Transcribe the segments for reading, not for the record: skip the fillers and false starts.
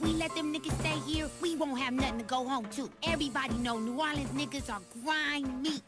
We let them niggas stay here, we won't have nothing to go home to. Everybody know New Orleans niggas are grimy.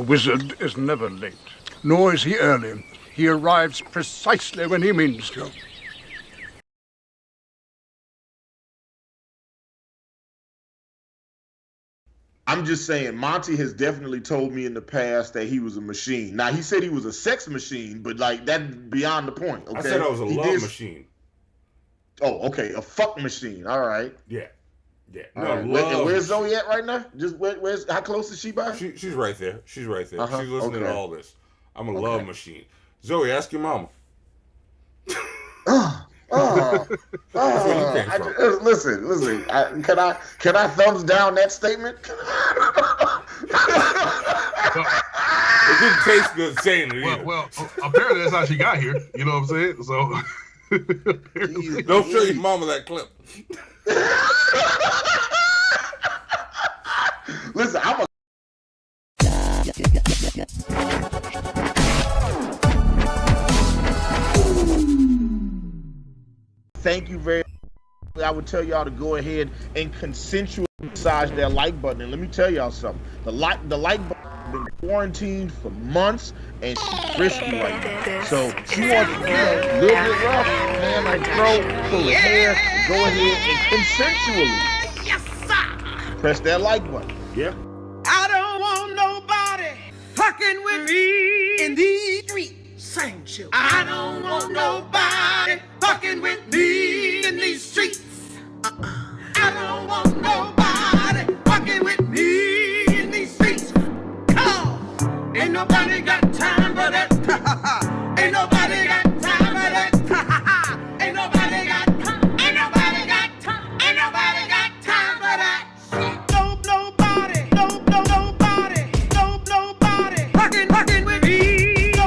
wizard is never late. Nor is he early. He arrives precisely when he means to. I'm just saying, Monty has definitely told me in the past that he was a machine. Now, he said he was a sex machine, but, like, that's beyond the point, okay? I said I was a love machine. Oh, okay, a fuck machine. All right. Yeah. Yeah. No, right. Where's Zoe at right now? Just where's how close is she by? She's right there. She's right there. She's listening to all this. I'm a love machine. Zoe, ask your mama. Listen. Can I thumbs down that statement? It didn't taste good saying it either. Well, apparently that's how she got here. You know what I'm saying? So don't show your mama that clip. Listen, I'm a. Thank you very much. I would tell y'all to go ahead and consensually massage that like button. And let me tell y'all something. The like button has been quarantined for months, and she's frisky right now. So she wants to, a little bit rough, man, like throat, pull her hair, go ahead and consensually press that like button. Yeah. I don't want nobody fucking with me in these streets. Same shit. I don't want nobody fucking with me in these streets. I don't want nobody fucking with me in these streets. Come, ain't nobody got time for that. Ain't nobody got time for that. Ain't nobody got time. Ain't nobody got time. Ain't nobody got time for that. Nobody fucking with me. Fucking with me. I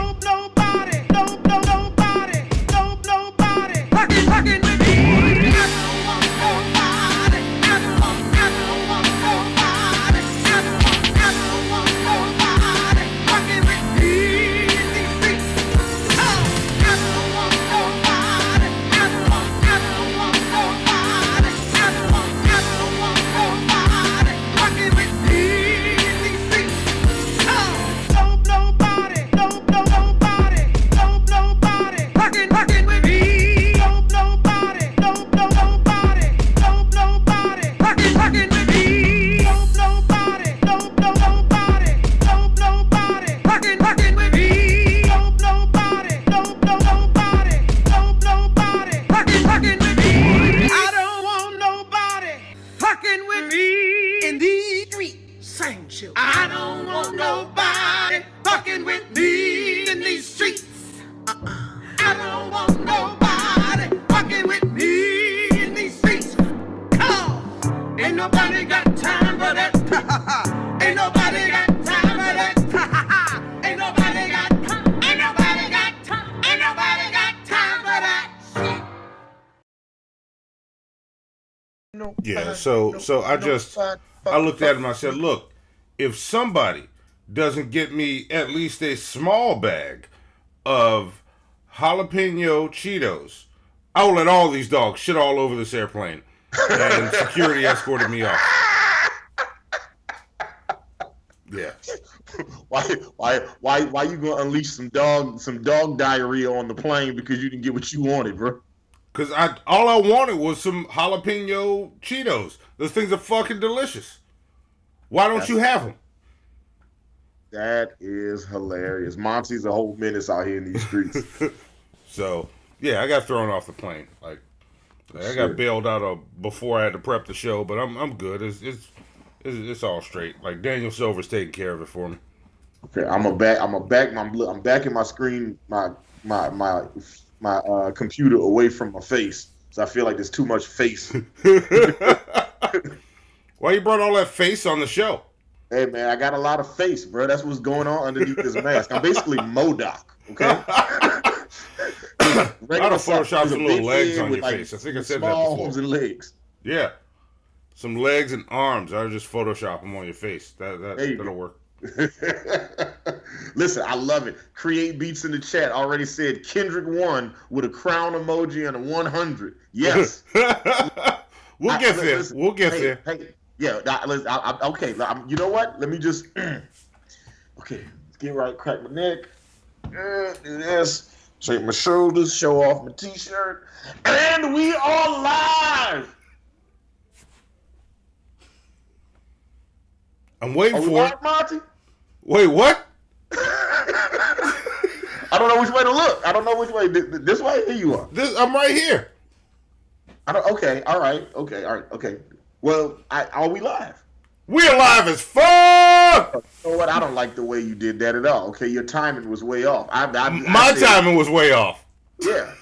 don't want nobody. I don't want nobody. I don't want nobody fucking with me in these streets. I don't want nobody. I don't want nobody. I don't want nobody fucking with me in these streets. Nobody fucking with me. Fucking with me. Fucking with me. Fucking with me. I don't want nobody fucking with me in these streets. Same shit. I don't want nobody fucking with me in these streets. I don't want nobody fucking with me in these streets. Ain't nobody got time for that. Ain't nobody got time for that. Ain't nobody got time. Ain't nobody got time. Ain't nobody got time for that. Yeah, so I looked at him and I said, look, if somebody doesn't get me at least a small bag of jalapeno Cheetos, I will let all these dogs shit all over this airplane. And security escorted me off. Yeah. Why you gonna unleash some dog diarrhea on the plane because you didn't get what you wanted, bro? Because all I wanted was some jalapeno Cheetos. Those things are fucking delicious. Why don't you have them? That is hilarious. Monty's a whole menace out here in these streets. So yeah, I got thrown off the plane. Like I got bailed out before I had to prep the show, but I'm good. It's all straight. Like Daniel Silver's taking care of it for me. Okay, I'm backing my screen, my computer away from my face, so I feel like there's too much face. Why you brought all that face on the show? Hey man, I got a lot of face, bro. That's what's going on underneath this mask. I'm basically MODOK. Okay. I ought to Photoshop some little legs on your face. I think I said that before. Small arms and legs. Yeah. Some legs and arms. I would just Photoshop them on your face. That'll work. Listen, I love it. Create Beats in the chat already said Kendrick 1 with a crown emoji and a 100. Yes. We'll get there. We'll get there. Hey, yeah. Okay. You know what? Let me just. Okay. Okay, let's get right, crack my neck. Do this. Shake my shoulders, show off my t-shirt. And we are live! I'm waiting for live, it. Monty? Wait, what? I don't know which way to look. I don't know which way. This way? Here you are. I'm right here. Okay, all right. Okay. Well, are we live? We're live as fuck! You know what? I don't like the way you did that at all. Okay, your timing was way off. My timing was way off. Yeah.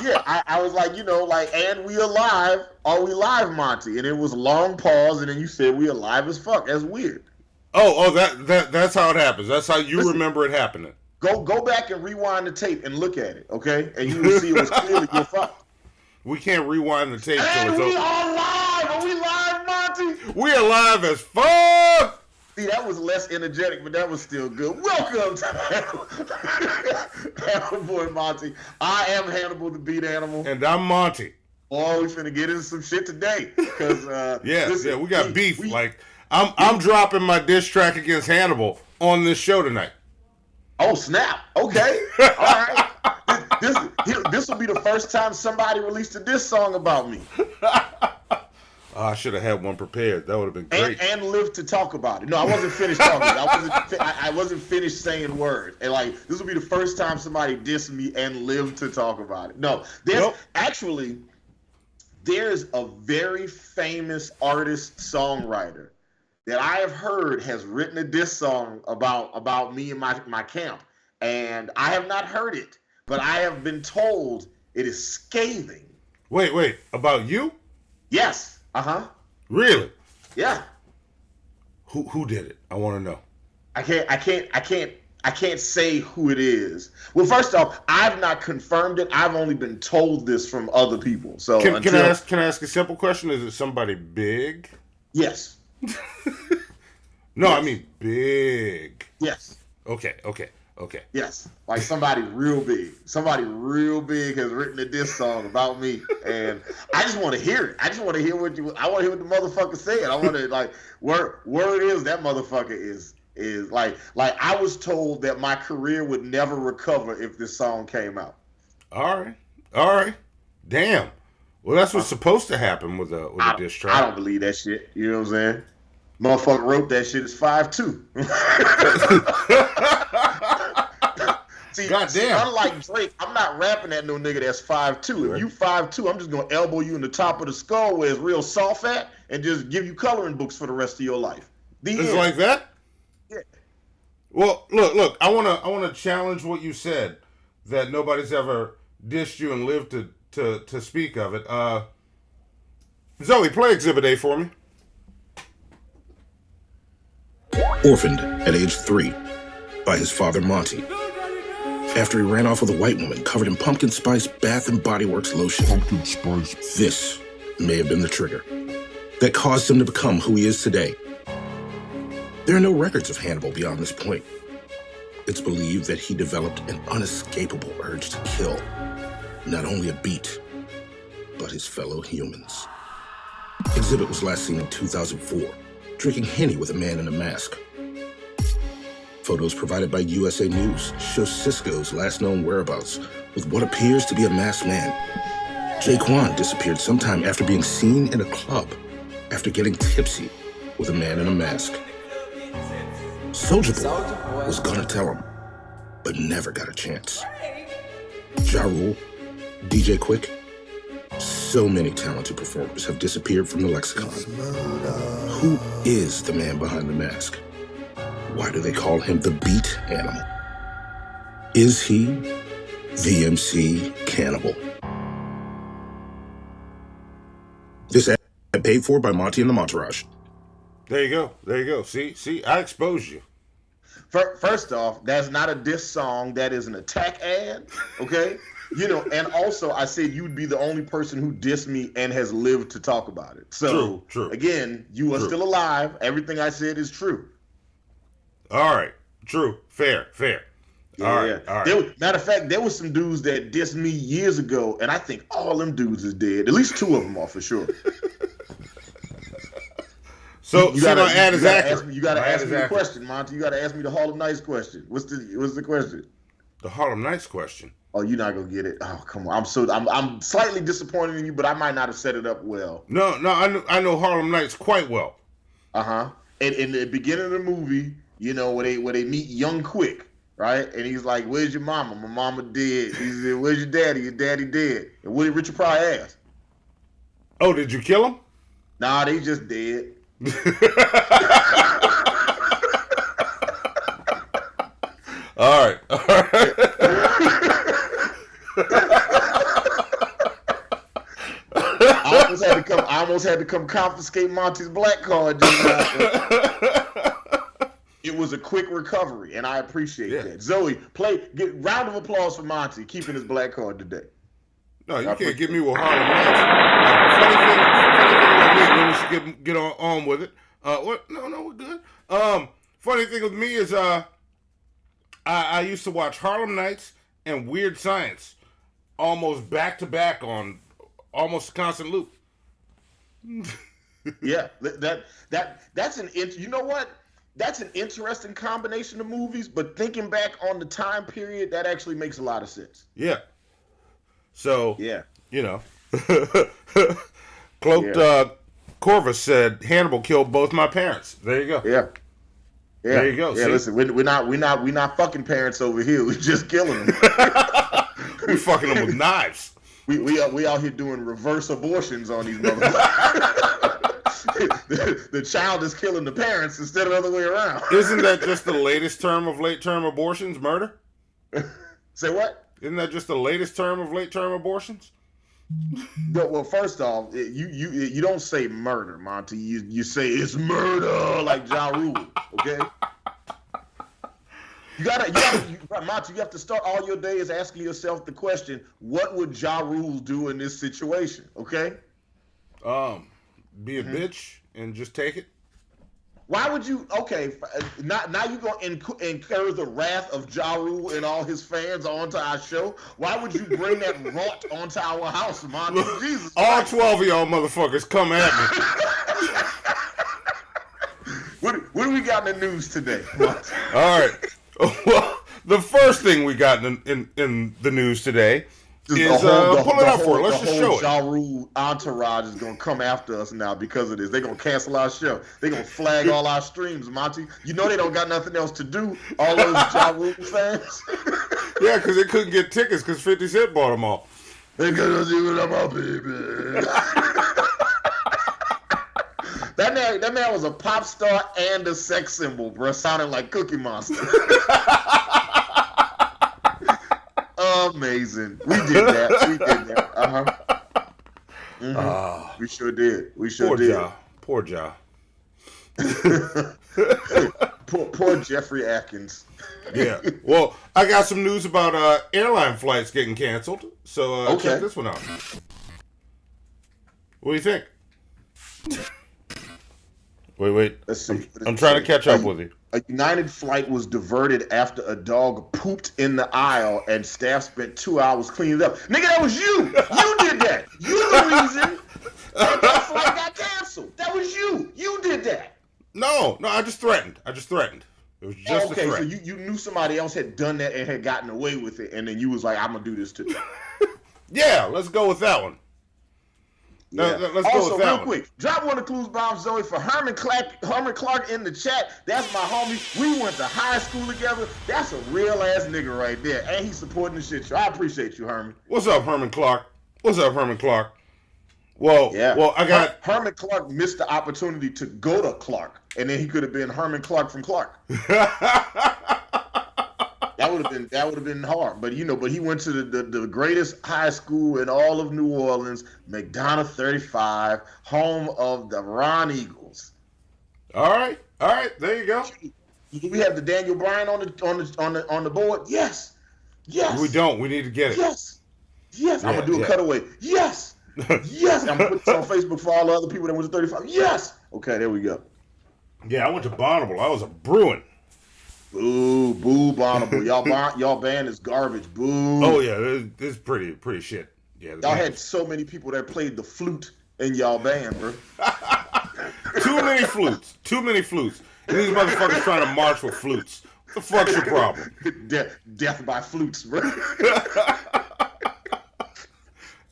Yeah, I was like, and we are live. Are we live, Monty? And it was a long pause, and then you said we are live as fuck. That's weird. Oh, that's how it happens. That's how you remember it happening. Go back and rewind the tape and look at it, okay? And you will see it was clearly your fault. We can't rewind the tape till it's we over. are live! Are we live, Monty? We are live as fuck! See, that was less energetic, but that was still good. Welcome to Hannibal Boy Monty. I am Hannibal the Beat Animal. And I'm Monty. Oh, we finna get into some shit today. Cause, listen, we got beef. I'm dropping my diss track against Hannibal on this show tonight. Oh, snap. Okay. All right. This will be the first time somebody released a diss song about me. I should have had one prepared. That would have been great. And live to talk about it. No, I wasn't finished talking. I wasn't finished saying words. And this will be the first time somebody dissed me and live to talk about it. No, there's a very famous artist songwriter that I have heard has written a diss song about me and my camp. And I have not heard it, but I have been told it is scathing. Wait, about you? Yes. Uh-huh. Really? Yeah. Who did it? I want to know. I can't say who it is. Well, first off, I've not confirmed it. I've only been told this from other people. So can I ask a simple question? Is it somebody big? Yes. No, yes. I mean big. Yes. Okay. Yes, like somebody real big. Somebody real big has written a diss song about me, and I just want to hear it. I just want to hear what the motherfucker said. I want to word is that motherfucker is like I was told that my career would never recover if this song came out. All right. Damn. Well, that's what's supposed to happen with a diss track. I don't believe that shit. You know what I'm saying? Motherfucker wrote that shit. It's 5'2". See, unlike Drake, I'm not rapping at no nigga that's 5'2". If you 5'2", I'm just gonna elbow you in the top of the skull where it's real soft at, and just give you coloring books for the rest of your life. It's like that? Yeah. Well, look. I wanna challenge what you said, that nobody's ever dissed you and lived to speak of it. Zoe, play Exhibit A for me. Orphaned at age 3 by his father Monty, after he ran off with a white woman covered in pumpkin spice Bath & Body Works lotion. This may have been the trigger that caused him to become who he is today. There are no records of Hannibal beyond this point. It's believed that he developed an unescapable urge to kill not only a beat, but his fellow humans. Exhibit was last seen in 2004, drinking Henny with a man in a mask. Photos provided by USA News show Cisco's last known whereabouts with what appears to be a masked man. Jaquan disappeared sometime after being seen in a club after getting tipsy with a man in a mask. Soulja Boy was gonna tell him, but never got a chance. Ja Rule, DJ Quick, so many talented performers have disappeared from the lexicon. Who is the man behind the mask? Why do they call him the Beat Animal? Is he the MC Cannibal? This ad paid for by Monty and the Montourage. There you go. See, I exposed you. First off, that's not a diss song. That is an attack ad, okay? And also I said you'd be the only person who dissed me and has lived to talk about it. So, true. Again, you are still alive. Everything I said is true. All right. True. Fair. All right. Matter of fact, there was some dudes that dissed me years ago, and I think all them dudes is dead. At least 2 of them are for sure. So my ad is accurate. You gotta ask me the question, Monty. You gotta ask me the Harlem Nights question. What's the question? The Harlem Nights question. Oh, you're not gonna get it. Oh, come on. I'm slightly disappointed in you, but I might not have set it up well. No, I know Harlem Nights quite well. And in the beginning of the movie, you know, where they meet Young Quick, right? And he's like, "Where's your mama? My mama dead." He said, "Where's your daddy? Your daddy dead." And what did Richard Pryor ask? Oh, did you kill him? Nah, they just dead. All right. I almost had to come confiscate Monty's black card. It was a quick recovery, and I appreciate that. Zoe, get round of applause for Monty keeping his black card today. No, you can't get me with Harlem Nights. Funny thing about me, we should get on with it. What? No, we're good. Funny thing with me is I used to watch Harlem Nights and Weird Science almost back to back on almost a constant loop. Yeah, that's you know what? That's an interesting combination of movies, but thinking back on the time period, that actually makes a lot of sense. Yeah. So, yeah, you know, Cloaked Corvus said Hannibal killed both my parents. There you go. Yeah. There you go. Yeah, listen, we're not fucking parents over here. We're just killing them. We're fucking them with knives. We out here doing reverse abortions on these motherfuckers. the child is killing the parents instead of the other way around. Isn't that just the latest term of late-term abortions, murder? Say what? Isn't that just the latest term of late-term abortions? No, well, first off, you don't say murder, Monty. You say it's murder, like Ja Rule. Okay. Monty, you have to start all your days asking yourself the question: what would Ja Rule do in this situation? Okay. Be a bitch and just take it. Why would you? Okay, now you're gonna incur the wrath of Ja Rule and all his fans onto our show. Why would you bring that rot onto our house, Monty? Look, Jesus all Christ. 12 of y'all motherfuckers come at me. What do we got in the news today, Monty? All right. Well, the first thing we got in the news today is pull it up for it. Let's just show it. Ja Rule entourage is gonna come after us now because of this. They're gonna cancel our show. They're gonna flag all our streams, Monty. You know they don't got nothing else to do. All those Ja Rule fans. Yeah, because they couldn't get tickets because 50 Cent bought them all. They gonna do it, my baby. That man was a pop star and a sex symbol, bro. Sounding like Cookie Monster. Amazing. We did that. We sure did. Poor Ja. Poor Jeffrey Atkins. Yeah. Well, I got some news about airline flights getting canceled. So check this one out. What do you think? Wait. Let's see. I'm trying to catch up with you. A United flight was diverted after a dog pooped in the aisle and staff spent 2 hours cleaning it up. Nigga, that was you. You did that. You're the reason that flight got canceled. That was you. You did that. No, I just threatened. It was just a threat. So you knew somebody else had done that and had gotten away with it, and then you was like, I'm going to do this too. Yeah, let's go with that one. Yeah. Let's go with that real one. Quick, drop one of the clues bombs, Zoe, for Herman Clark in the chat. That's my homie. We went to high school together. That's a real ass nigga right there, and he's supporting the shit show. I appreciate you, Herman. What's up, Herman Clark? Well, I got Herman Clark missed the opportunity to go to Clark, and then he could have been Herman Clark from Clark. That would have been hard, but he went to the greatest high school in all of New Orleans, McDonough 35, home of the Ron Eagles. All right, there you go. Do we have the Daniel Bryan on the board? Yes. We don't. We need to get it. Yes. I'm gonna do a cutaway. Yes. I'm gonna put this on Facebook for all the other people that went to 35. Yes. Okay, there we go. Yeah, I went to Bonneville. I was a Bruin. Boo, Bonneville. Y'all band is garbage. Boo. Oh yeah, this is pretty shit. Yeah, y'all had so many people that played the flute in y'all band, bro. Too many flutes. Too many flutes. And these motherfuckers trying to march with flutes. What the fuck's your problem? Death by flutes, bro.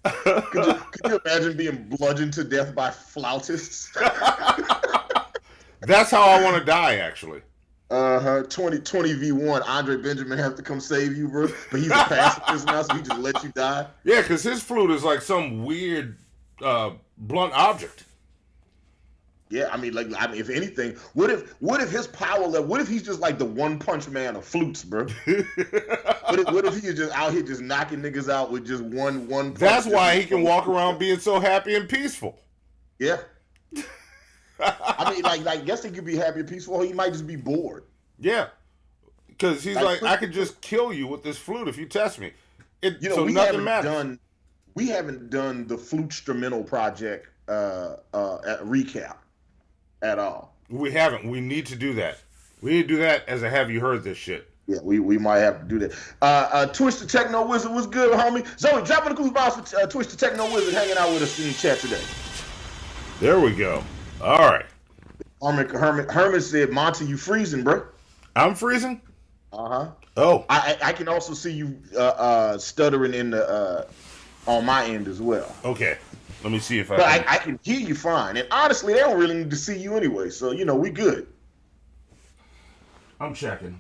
Could you imagine being bludgeoned to death by flautists? That's how I want to die, actually. 20v1, Andre Benjamin has to come save you, bro. But he's a pacifist now, so he just let you die. Yeah, because his flute is like some weird blunt object. Yeah, I mean, if anything, what if his power level? What if he's just like the One Punch Man of flutes, bro? what if he's just out here just knocking niggas out with just one punch? That's why he can walk around being so happy and peaceful. Yeah. I mean, I guess he could be happy and peaceful. Or he might just be bored. Yeah, because he's like, I could just kill you with this flute if you test me. So nothing matters. We haven't done the flute instrumental project recap at all. We haven't. We need to do that. We need to do that as a have you heard this shit. Yeah, we might have to do that. Twitch the Techno Wizard was good, homie. Zoe, dropping the cool box for Twitch the Techno Wizard hanging out with us in the chat today. There we go. All right. Herman said, Monty, you freezing, bro. I'm freezing? Uh-huh. Oh. I can also see you stuttering in the on my end as well. Okay. Let me see if I can hear you fine. And honestly, they don't really need to see you anyway, so we good. I'm checking.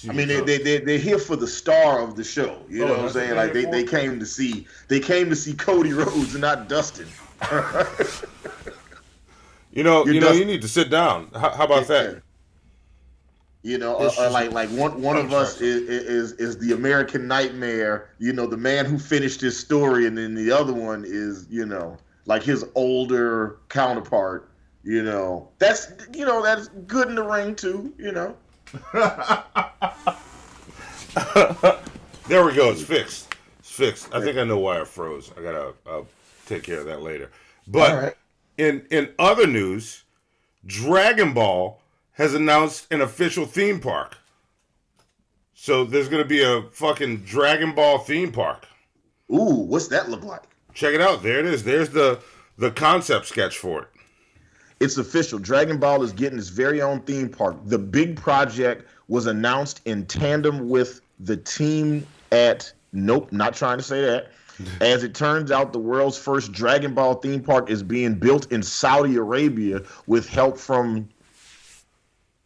I mean, they're here for the star of the show. You know what I'm saying? Like they came to see Cody Rhodes and not Dustin. You need to sit down. How about that? Like one of us is the American Nightmare. The man who finished his story, and then the other one is like his older counterpart. That's good in the ring too. There we go. It's fixed. I think I know why I froze. I'll take care of that later. But all right. In other news, Dragon Ball has announced an official theme park. So there's going to be a fucking Dragon Ball theme park. Ooh, what's that look like? Check it out. There it is. There's the concept sketch for it. It's official. Dragon Ball is getting its very own theme park. The big project was announced in tandem with the team at... Nope, not trying to say that. As it turns out, the world's first Dragon Ball theme park is being built in Saudi Arabia with help from...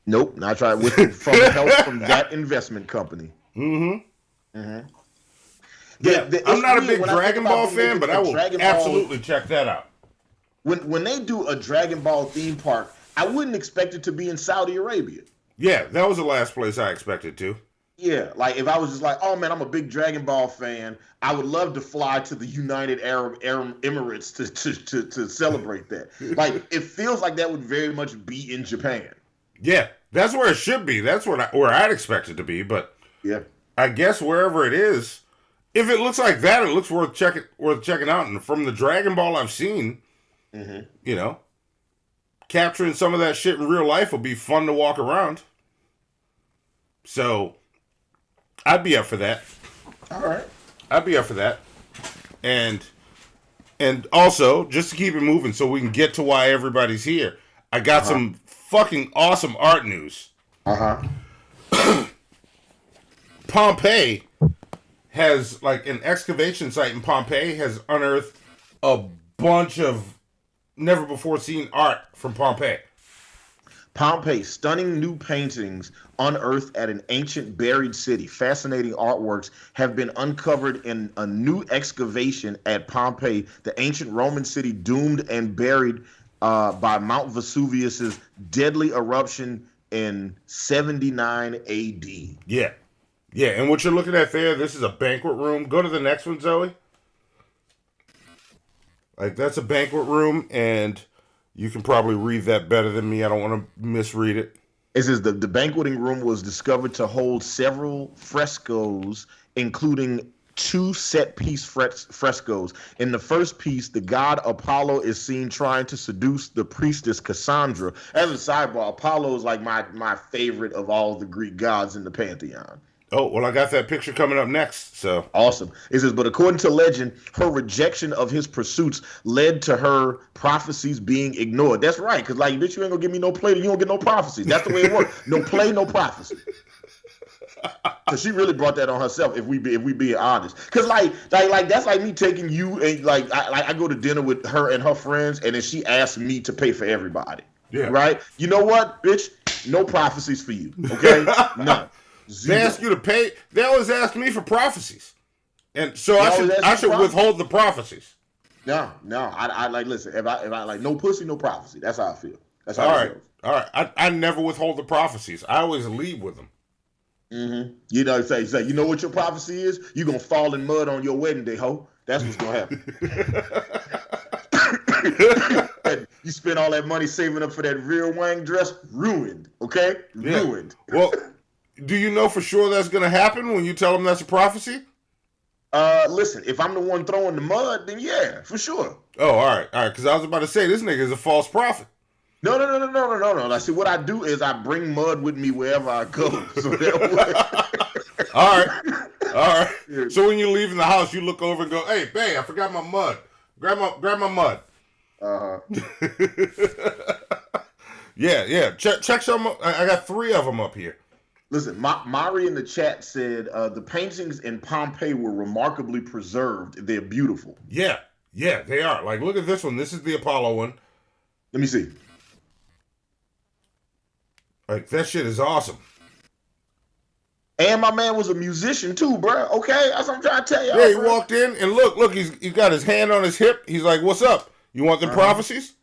Nope, not trying. From help from that investment company. Mm-hmm. Mm-hmm. I'm not a big Dragon Ball fan, but I will absolutely check that out. When they do a Dragon Ball theme park, I wouldn't expect it to be in Saudi Arabia. Yeah, that was the last place I expected to. Yeah, like if I was just like, oh man, I'm a big Dragon Ball fan, I would love to fly to the United Arab Emirates to celebrate that. Like it feels like that would very much be in Japan. Yeah, that's where it should be. That's where I'd expect it to be. But yeah, I guess wherever it is, if it looks like that, it looks worth checking out. And from the Dragon Ball I've seen, capturing some of that shit in real life will be fun to walk around. So I'd be up for that. All right. I'd be up for that. And also, just to keep it moving so we can get to why everybody's here, I got some fucking awesome art news. Pompeii has, like, an excavation site in Pompeii has unearthed a bunch of never-before-seen art from Pompeii. Pompeii, stunning new paintings unearthed at an ancient buried city. Fascinating artworks have been uncovered in a new excavation at Pompeii, the ancient Roman city doomed and buried by Mount Vesuvius's deadly eruption in 79 AD. Yeah. Yeah, and what you're looking at there, this is a banquet room. Go to the next one, Zoe. Like, that's a banquet room, and you can probably read that better than me. I don't want to misread it. It says the banqueting room was discovered to hold several frescoes, including 2 set-piece frescoes. In the first piece, the god Apollo is seen trying to seduce the priestess Cassandra. As a sidebar, Apollo is like my favorite of all the Greek gods in the pantheon. Oh, well, I got that picture coming up next, so. Awesome. It says, but according to legend, her rejection of his pursuits led to her prophecies being ignored. That's right, because like, bitch, you ain't gonna give me no play, you don't get no prophecies. That's the way it works. No play, no prophecy. So she really brought that on herself. If we be honest, because like that's like me taking you and like I go to dinner with her and her friends, and then she asks me to pay for everybody. Yeah. Right. You know what, bitch? No prophecies for you. Okay. None. They ask you to pay. They always ask me for prophecies, and so I should withhold the prophecies. No. I like listen. If I like no pussy, no prophecy. That's how I feel. That's how all I right. feel. All right. I never withhold the prophecies. I always leave with them. Mm-hmm. You know, say, you know what your prophecy is? You're gonna fall in mud on your wedding day, ho. That's what's gonna happen. You spend all that money saving up for that real wang dress, ruined. Okay, yeah. Ruined. Well, do you know for sure that's gonna happen when you tell them that's a prophecy? Listen, if I'm the one throwing the mud, then yeah, for sure. Oh, all right. Because I was about to say this nigga is a false prophet. No. I see. What I do is I bring mud with me wherever I go. So that All right. So when you're leaving the house, you look over and go, "Hey, babe, I forgot my mud. Grab my mud." Yeah. Check some. I got 3 of them up here. Listen, Mari in the chat said the paintings in Pompeii were remarkably preserved. They're beautiful. Yeah, they are. Like, look at this one. This is the Apollo one. Let me see. Like, that shit is awesome. And my man was a musician too, bro. Okay, that's what I'm trying to tell y'all. Yeah, he bro. walked in and look, he's got his hand on his hip. He's like, "What's up? You want the prophecies?"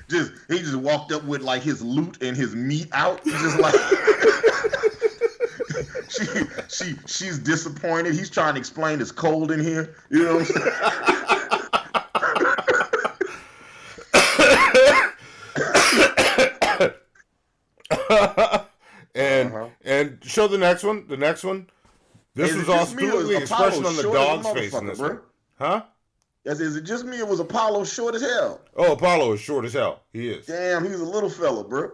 He just walked up with like his loot and his meat out. Just like she's disappointed. He's trying to explain it's cold in here. You know what I'm saying? And show the next one. The next one. This was also the expression on the dog's face in this one. Huh? Is it just me or was Apollo short as hell? Oh, Apollo is short as hell. He is. Damn, he's a little fella, bro.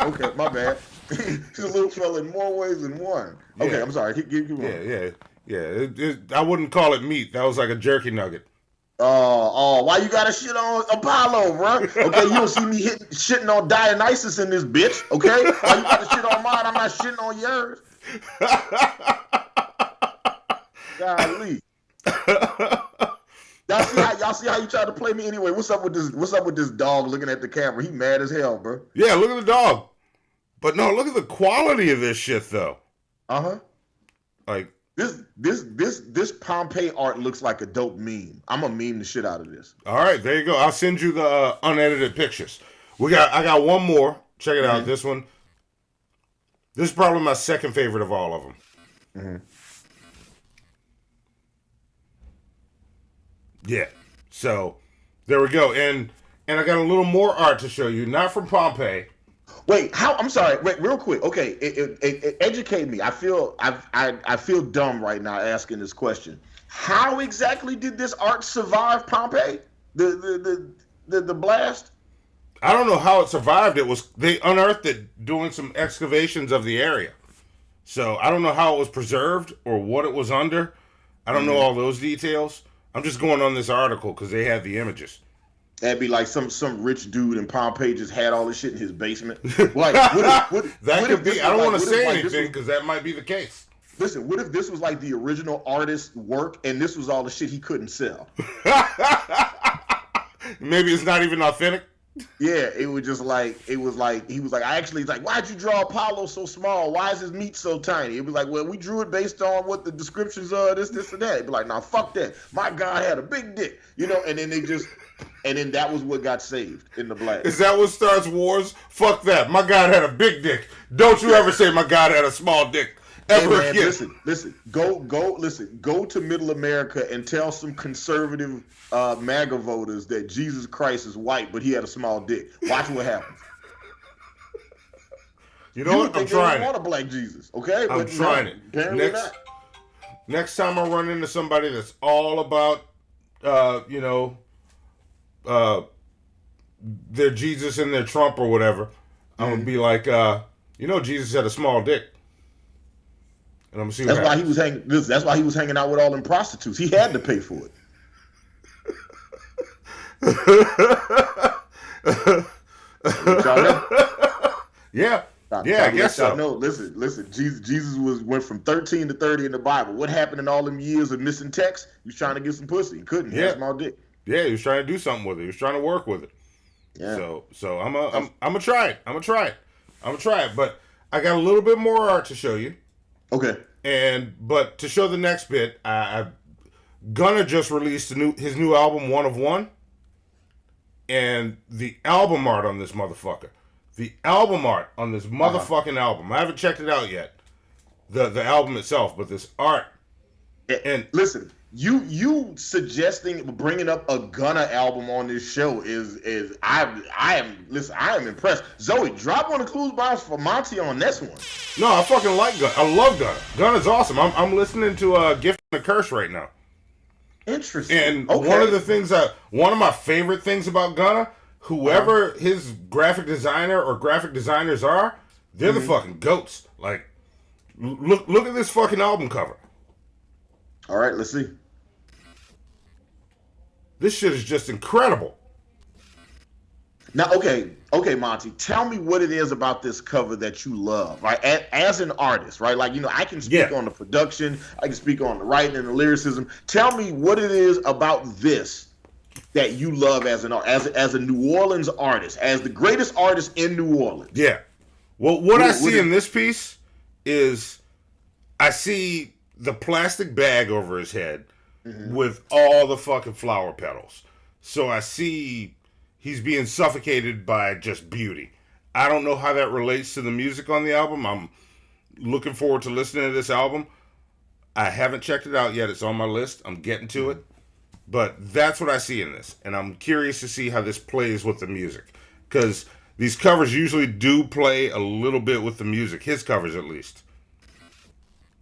Okay, my bad. He's a little fella in more ways than one. Okay, yeah. I'm sorry. Keep going. Yeah. I wouldn't call it meat. That was like a jerky nugget. Oh, why you gotta shit on Apollo, bro? Okay, you don't see me shitting on Dionysus in this bitch, okay? Why you gotta shit on mine? I'm not shitting on yours. Golly. Y'all see how you try to play me anyway? What's up with this dog looking at the camera? He mad as hell, bro. Yeah, look at the dog. But no, look at the quality of this shit though. Like this Pompeii art looks like a dope meme. I'm gonna meme the shit out of this. All right, there you go. I'll send you the unedited pictures. I got one more. Check it out. This one. This is probably my second favorite of all of them. Mm-hmm. Yeah. So there we go. And I got a little more art to show you, not from Pompeii. Wait, I'm sorry. Wait, real quick. Okay, it educate me. I feel dumb right now asking this question. How exactly did this art survive Pompeii? The blast? I don't know how it survived. They unearthed it doing some excavations of the area. So I don't know how it was preserved or what it was under. I don't know all those details. I'm just going on this article because they had the images. That'd be like some rich dude in Pompeii just had all this shit in his basement. Like, that could be. I don't want to say anything because that might be the case. Listen, what if this was like the original artist's work and this was all the shit he couldn't sell? Maybe it's not even authentic. Yeah, he was like, why'd you draw Apollo so small? Why is his meat so tiny? It'd be like, well, we drew it based on what the descriptions are, this, and that. It'd be like, nah, fuck that. My God had a big dick, you know. And then that was what got saved in the blast. Is that what starts wars? Fuck that. My God had a big dick. Don't you ever say my God had a small dick. Ever again. Listen. Go to Middle America and tell some conservative MAGA voters that Jesus Christ is white, but he had a small dick. Watch what happens. You know what? I'm trying it. Want a black Jesus, okay? I'm trying it. Apparently next time I run into somebody that's all about, their Jesus and their Trump or whatever, I'm gonna be like, You know Jesus had a small dick. And I'm gonna see That's what why he was hanging. That's why he was hanging out with all them prostitutes. He had to pay for it. Y'all know? Yeah, I guess so. No, listen. Jesus went from 13 to 30 in the Bible. What happened in all them years of missing text? He was trying to get some pussy. He couldn't. He had a small dick. Yeah, he was trying to do something with it. He was trying to work with it. Yeah. So I'm gonna try it. I'm gonna try it. But I got a little bit more art to show you. Okay. But to show the next bit, Gunna just released his new album, One of One. And the album art on this motherfucker. Album, I haven't checked it out yet. The album itself, but this art. And listen, you suggesting bringing up a Gunna album on this show is I am impressed. Zoe, drop one of the clues bombs for Monty on this one. No, I fucking like Gunna. I love Gunna. Gunna's awesome. I'm listening to Gift and a Curse right now. Interesting. And one of my favorite things about Gunna, whoever his graphic designer or graphic designers are, they're the fucking goats. Like, look at this fucking album cover. All right, let's see. This shit is just incredible. Now, okay, Monty, tell me what it is about this cover that you love, right? As an artist, right? Like, I can speak on the production, I can speak on the writing and the lyricism. Tell me what it is about this that you love as a New Orleans artist, as the greatest artist in New Orleans. Yeah. Well, what I see in this piece is I see the plastic bag over his head with all the fucking flower petals. So I see he's being suffocated by just beauty. I don't know how that relates to the music on the album. I'm looking forward to listening to this album. I haven't checked it out yet. It's on my list. I'm getting to it. But that's what I see in this. And I'm curious to see how this plays with the music. Because these covers usually do play a little bit with the music. His covers, at least.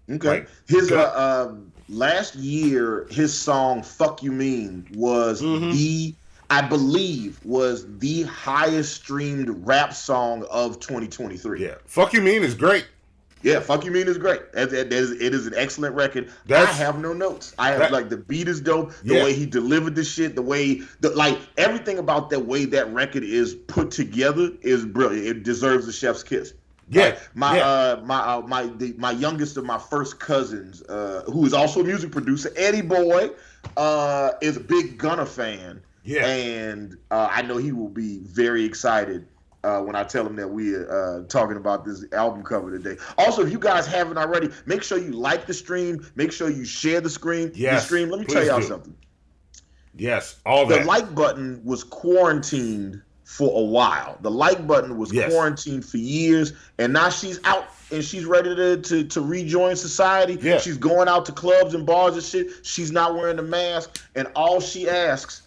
Okay. Like, his last year, his song "Fuck You Mean" was I believe was the highest streamed rap song of 2023. Yeah, "Fuck You Mean" is great. Yeah, "Fuck You Mean" is great. It is an excellent record. I have no notes. Like the beat is dope. The way he delivered the shit, like everything about the way that record is put together is brilliant. It deserves a chef's kiss. Yeah, my youngest of my first cousins, who is also a music producer, Eddie Boy, is a big Gunna fan. Yeah, and I know he will be very excited when I tell him that we're talking about this album cover today. Also, if you guys haven't already, make sure you like the stream. Make sure you share the stream. Yes, Let me tell y'all something. Yes, all that. The like button was quarantined for a while. The like button was quarantined for years, and now she's out and she's ready to rejoin society. Yeah. She's going out to clubs and bars and shit. She's not wearing the mask, and all she asks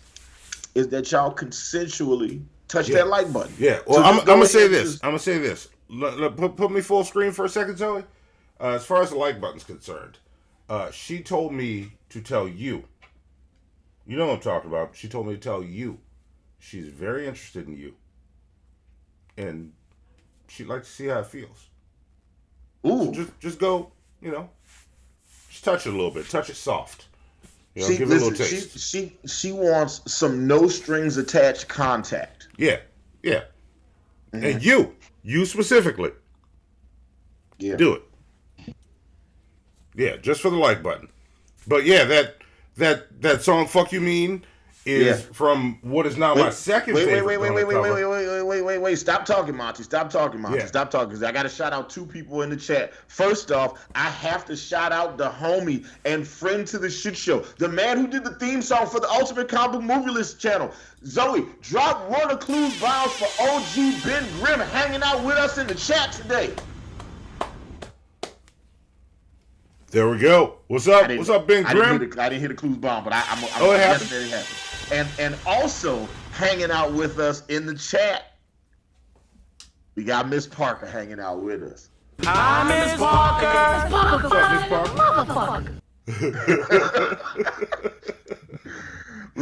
is that y'all consensually touch that like button. Yeah. Well, I'm gonna say this. Put me full screen for a second, Zoe. As far as the like button's concerned, she told me to tell you. You know what I'm talking about. She told me to tell you. She's very interested in you. And she'd like to see how it feels. Ooh. So just go, just touch it a little bit. Touch it soft. Give it a little taste. She wants some no strings attached contact. Yeah. And you specifically. Yeah. Do it. Yeah, just for the like button. But yeah, that song "Fuck You Mean" is from what is now my second favorite. Wait. Stop talking, Monty. Stop talking, because I got to shout out two people in the chat. First off, I have to shout out the homie and friend to the shit show, the man who did the theme song for the Ultimate Comic Book Movie List channel. Zoe, drop one of Clues Bounds for OG Ben Grimm hanging out with us in the chat today. There we go. What's up? What's up, Ben Grimm? I didn't hear the Clues bomb, but I'm it happened. That it happened. And also hanging out with us in the chat, we got Miss Parker hanging out with us. Hi, Miss Parker. What's up, Miss Parker?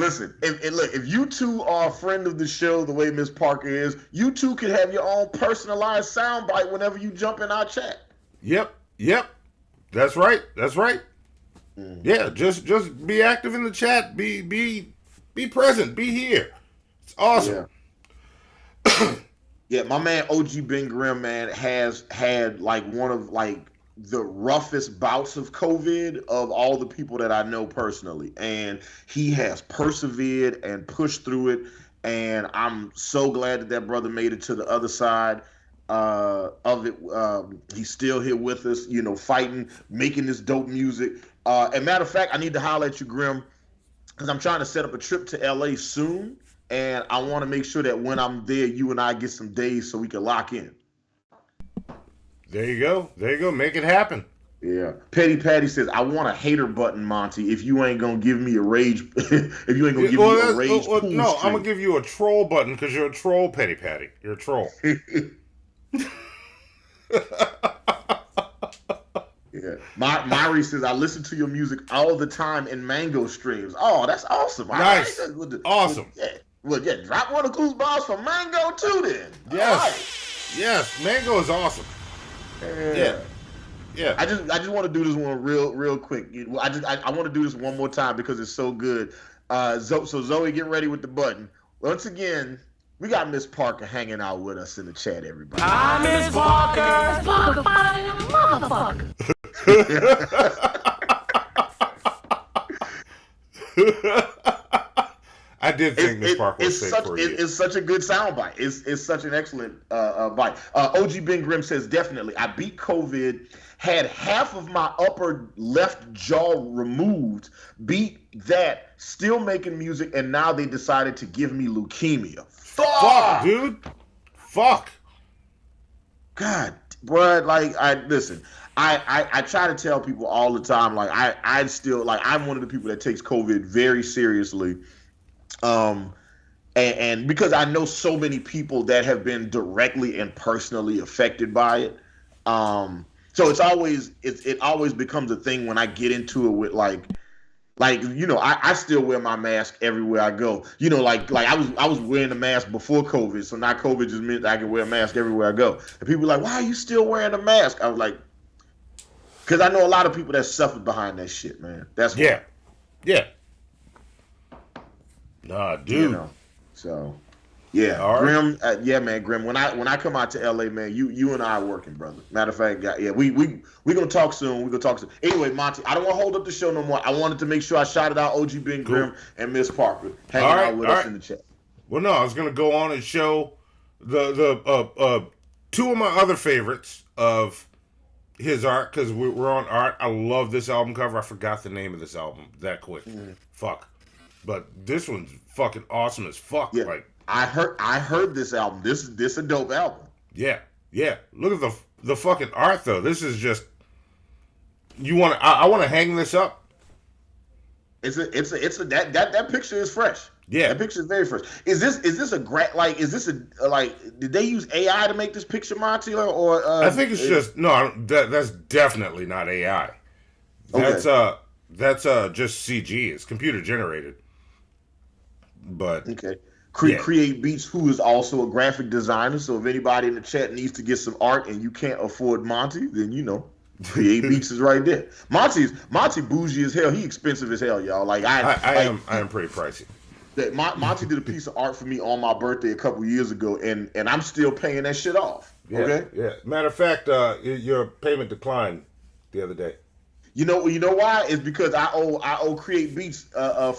Listen, if you two are a friend of the show the way Miss Parker is, you two can have your own personalized soundbite whenever you jump in our chat. Yep. That's right. Yeah, just be active in the chat. Be present. Be here. It's awesome. Yeah, my man OG Ben Grimm, man, has had like one of like the roughest bouts of COVID of all the people that I know personally. And he has persevered and pushed through it. And I'm so glad that brother made it to the other side of it. He's still here with us, fighting, making this dope music. And matter of fact, I need to holler at you, Grimm, because I'm trying to set up a trip to LA soon. And I want to make sure that when I'm there, you and I get some days so we can lock in. There you go. Make it happen. Yeah. Petty Patty says, I want a hater button, Monty, if you ain't going to give me a rage. If you ain't going to give me a rage pool no, streak. I'm going to give you a troll button because you're a troll, Petty Patty. You're a troll. Yeah. Myri says, I listen to your music all the time in Mango streams. Oh, that's awesome. Nice. Awesome. Well, drop one of Goose Balls for Mango too then. Yes. Yes, Mango is awesome. Yeah. I just want to do this one real quick. I want to do this one more time because it's so good. So Zoe, get ready with the button. Once again, we got Miss Parker hanging out with us in the chat, everybody. I'm Miss Parker. Parker, motherfucker. I did think Miss Parker was safe for you. It's such a good soundbite. It's such an excellent bite. OG Ben Grimm says, definitely. I beat COVID, had half of my upper left jaw removed, beat that, still making music, and now they decided to give me leukemia. Fuck, dude. Fuck. God, bro, like, listen. I try to tell people all the time, like, I still, like, I'm one of the people that takes COVID very seriously. And because I know so many people that have been directly and personally affected by it. So it always becomes a thing when I get into it with I still wear my mask everywhere I go. I was wearing a mask before COVID, so now COVID just meant I can wear a mask everywhere I go. And people are like, why are you still wearing a mask? I was like, because I know a lot of people that suffered behind that shit, man. That's why. Yeah. Nah, dude. So, yeah, all right. Grim. Grim. When I come out to LA, man, you and I are working, brother. Matter of fact, we gonna talk soon. Anyway, Monty, I don't want to hold up the show no more. I wanted to make sure I shouted out OG Ben Grimm and Miss Parker hanging out with us in the chat. Well, no, I was gonna go on and show the two of my other favorites of his art because we're on art. I love this album cover. I forgot the name of this album that quick. Fuck. But this one's fucking awesome as fuck. Yeah. Like I heard this album. This a dope album. Yeah. Look at the fucking art though. This is just I want to hang this up. That picture is fresh. Yeah, that picture is very fresh. Is this did they use AI to make this picture, Monty, or I think it's just no. That's definitely not AI. That's just CG. It's computer generated. But okay. Create Beats, who is also a graphic designer. So if anybody in the chat needs to get some art and you can't afford Monty, then Create Beats is right there. Monty bougie as hell. He expensive as hell, y'all. Like I am pretty pricey. Monty did a piece of art for me on my birthday a couple years ago, and I'm still paying that shit off. Okay. Yeah. Matter of fact, your payment declined the other day. You know why? It's because I owe Create Beats I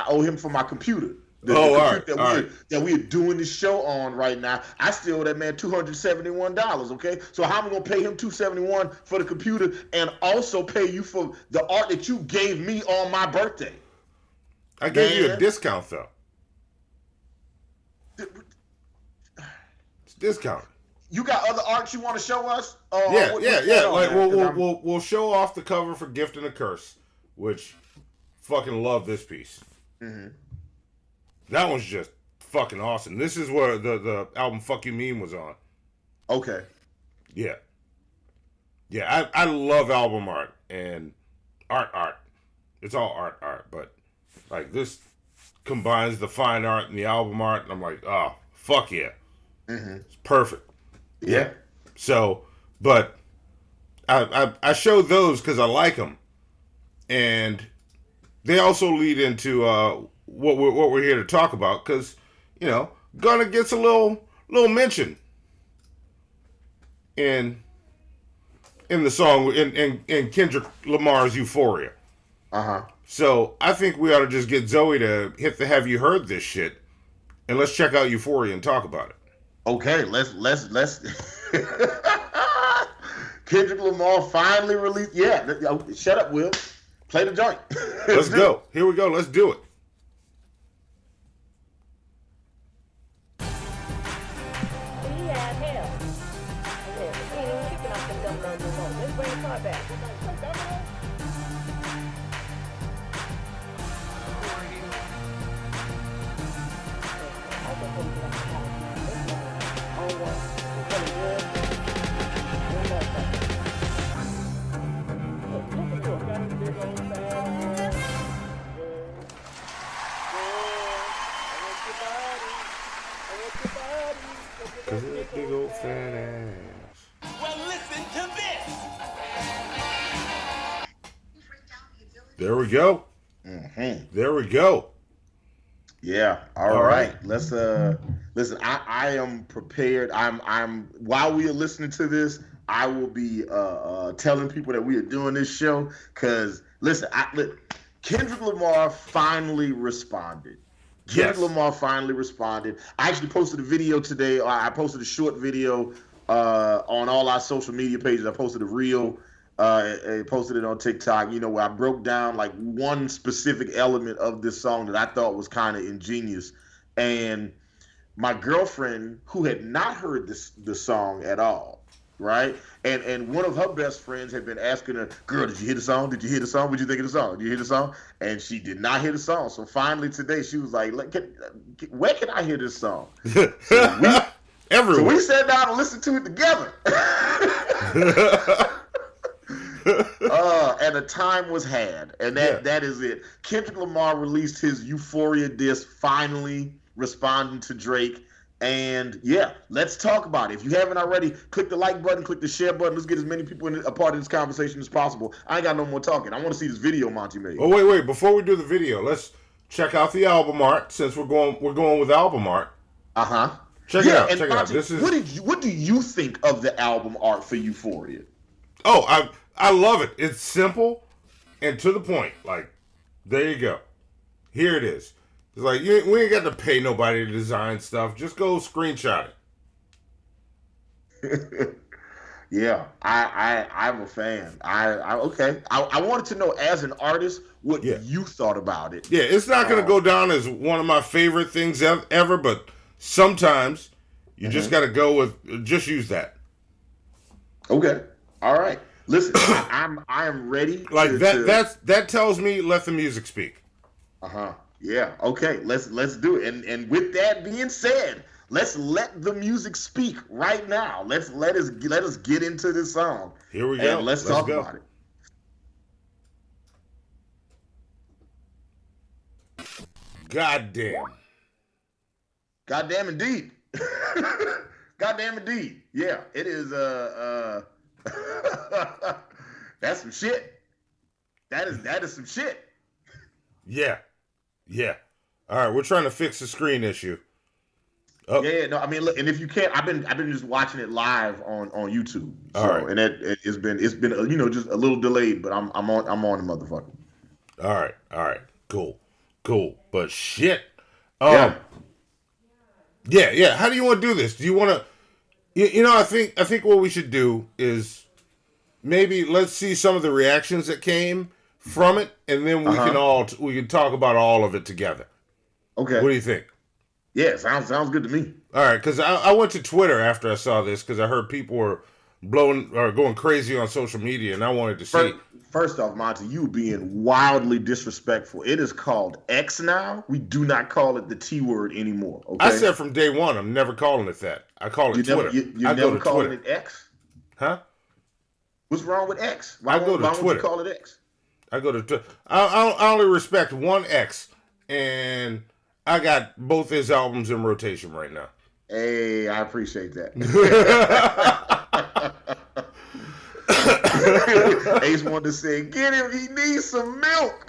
owe him for my computer. The computer that we are doing this show on right now. I still owe that man $271. Okay, so how am I gonna pay him $271 for the computer and also pay you for the art that you gave me on my birthday? I gave you a discount though. It's discount. You got other art you want to show us? Yeah. Like we'll show off the cover for Gift and a Curse, which fucking love this piece. Mm-hmm. That one's just fucking awesome. This is where the album "Fuck You Mean" was on. Okay. Yeah. I love album art and art. It's all art, but like this combines the fine art and the album art, and I'm like, oh, fuck yeah. It's perfect. Yeah. So, but I show those because I like them, and they also lead into what we're here to talk about, because Gunna gets a little mention in the song in Kendrick Lamar's Euphoria. So I think we ought to just get Zoe to hit the "Have you heard this shit?" and let's check out Euphoria and talk about it. Okay, let's Kendrick Lamar finally released. Yeah, shut up, Will. Play the joint. Let's go. Here we go. Let's do it. Cause it's a big old fat ass. Well, listen to this. There we go. There we go. Yeah. All right. Let's listen. I am prepared. I'm while we are listening to this, I will be telling people that we are doing this show. Cause listen, Kendrick Lamar finally responded. Kendrick Lamar finally responded. I actually posted a video today. I posted a short video on all our social media pages. I posted a reel. I posted it on TikTok, where I broke down like one specific element of this song that I thought was kind of ingenious. And my girlfriend, who had not heard the song at all, right? And one of her best friends had been asking her, girl, did you hear the song? Did you hear the song? What'd you think of the song? Did you hear the song? And she did not hear the song. So finally today she was like, where can I hear this song? Everywhere. So we sat down and listened to it together. And a time was had. And that is it. Kendrick Lamar released his Euphoria disc, finally responding to Drake. And yeah, let's talk about it. If you haven't already, click the like button, click the share button. Let's get as many people a part of this conversation as possible. I ain't got no more talking. I want to see this video Monty made. Oh, wait. Before we do the video, let's check out the album art, since we're going with album art. Check it out. Check it out. This is what do you think of the album art for Euphoria? Oh, I love it. It's simple and to the point. Like, there you go. Here it is. It's like, we ain't got to pay nobody to design stuff. Just go screenshot it. Yeah, I'm a fan. I wanted to know, as an artist, what you thought about it. Yeah, it's not going to go down as one of my favorite things ever, but sometimes you just got to go with, just use that. Okay. All right. Listen, I am ready. Like that tells me let the music speak. Yeah. Okay. Let's do it. And with that being said, let's let the music speak right now. Let us get into this song. Here we go. And let's talk about it. Goddamn indeed. Goddamn indeed. Yeah, it is. That's some shit. That is some shit. Yeah. All right, we're trying to fix the screen issue. Oh. Yeah, no, I mean, look, and if you can't, I've been just watching it live on YouTube. So, all right. And it's been just a little delayed, but I'm on the motherfucker. All right, cool. But shit. Yeah. How do you want to do this? Do you want to? I think what we should do is maybe let's see some of the reactions that came from it, and then we can talk about all of it together. Okay. What do you think? Yeah, sounds good to me. All right, because I went to Twitter after I saw this because I heard people were going crazy on social media, and I wanted to see. First off, Monty, you being wildly disrespectful. It is called X now. We do not call it the T word anymore. Okay? I said from day one, I'm never calling it that. I call it Twitter. You never calling it X? Huh? What's wrong with X? Why would you call it X? I go to Twitter. I only respect one X, and I got both his albums in rotation right now. Hey, I appreciate that. Ace wanted to say, get him, he needs some milk.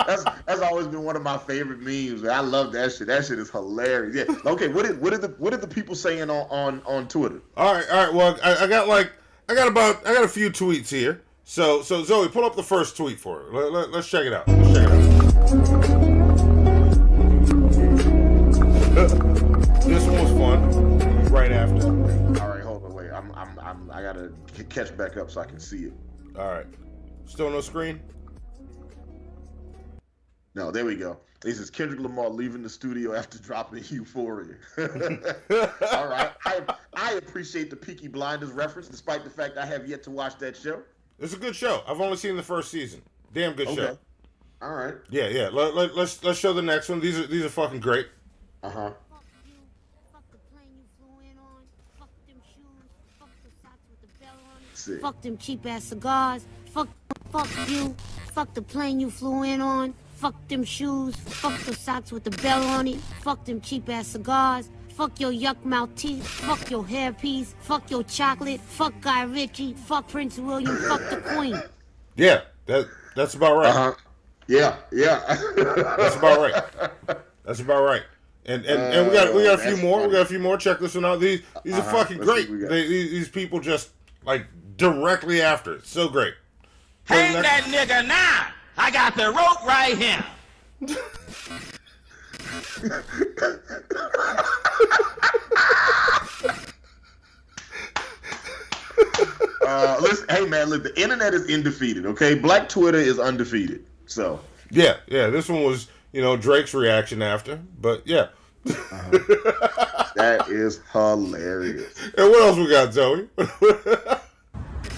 That's always been one of my favorite memes. I love that shit. That shit is hilarious. Yeah. Okay, what did the people saying on Twitter? All right. Well, I got a few tweets here. So Zoe, pull up the first tweet for her. Let's check it out. This one was fun. Right after. All right, hold on, wait. I gotta catch back up so I can see it. All right. Still no screen? No, there we go. This is Kendrick Lamar leaving the studio after dropping Euphoria. All right. I appreciate the Peaky Blinders reference, despite the fact I have yet to watch that show. It's a good show. I've only seen the first season. Damn good show. All right. Yeah. Let's show the next one. These are fucking great. Uh-huh. Fuck you. Fuck the plane you flew in on. Fuck them shoes. Fuck the socks with the bell on it. Sick. Fuck them cheap ass cigars. Fuck you. Fuck the plane you flew in on. Fuck them shoes. Fuck the socks with the bell on it. Fuck them cheap ass cigars. Fuck your yuck mouth teeth. Fuck your hairpiece. Fuck your chocolate. Fuck Guy Ritchie. Fuck Prince William. Fuck the Queen. Yeah, that's about right. Uh-huh. Yeah. That's about right. And we got a few more. Funny. We got a few more. Check this one out. These are fucking great. These people just like directly after it. So great. Hang that nigga now. I got the rope right here. Listen, hey man, look, the internet is undefeated, okay? Black Twitter is undefeated. So yeah. This one was, Drake's reaction after, but yeah. that is hilarious. And what else we got, Zoe?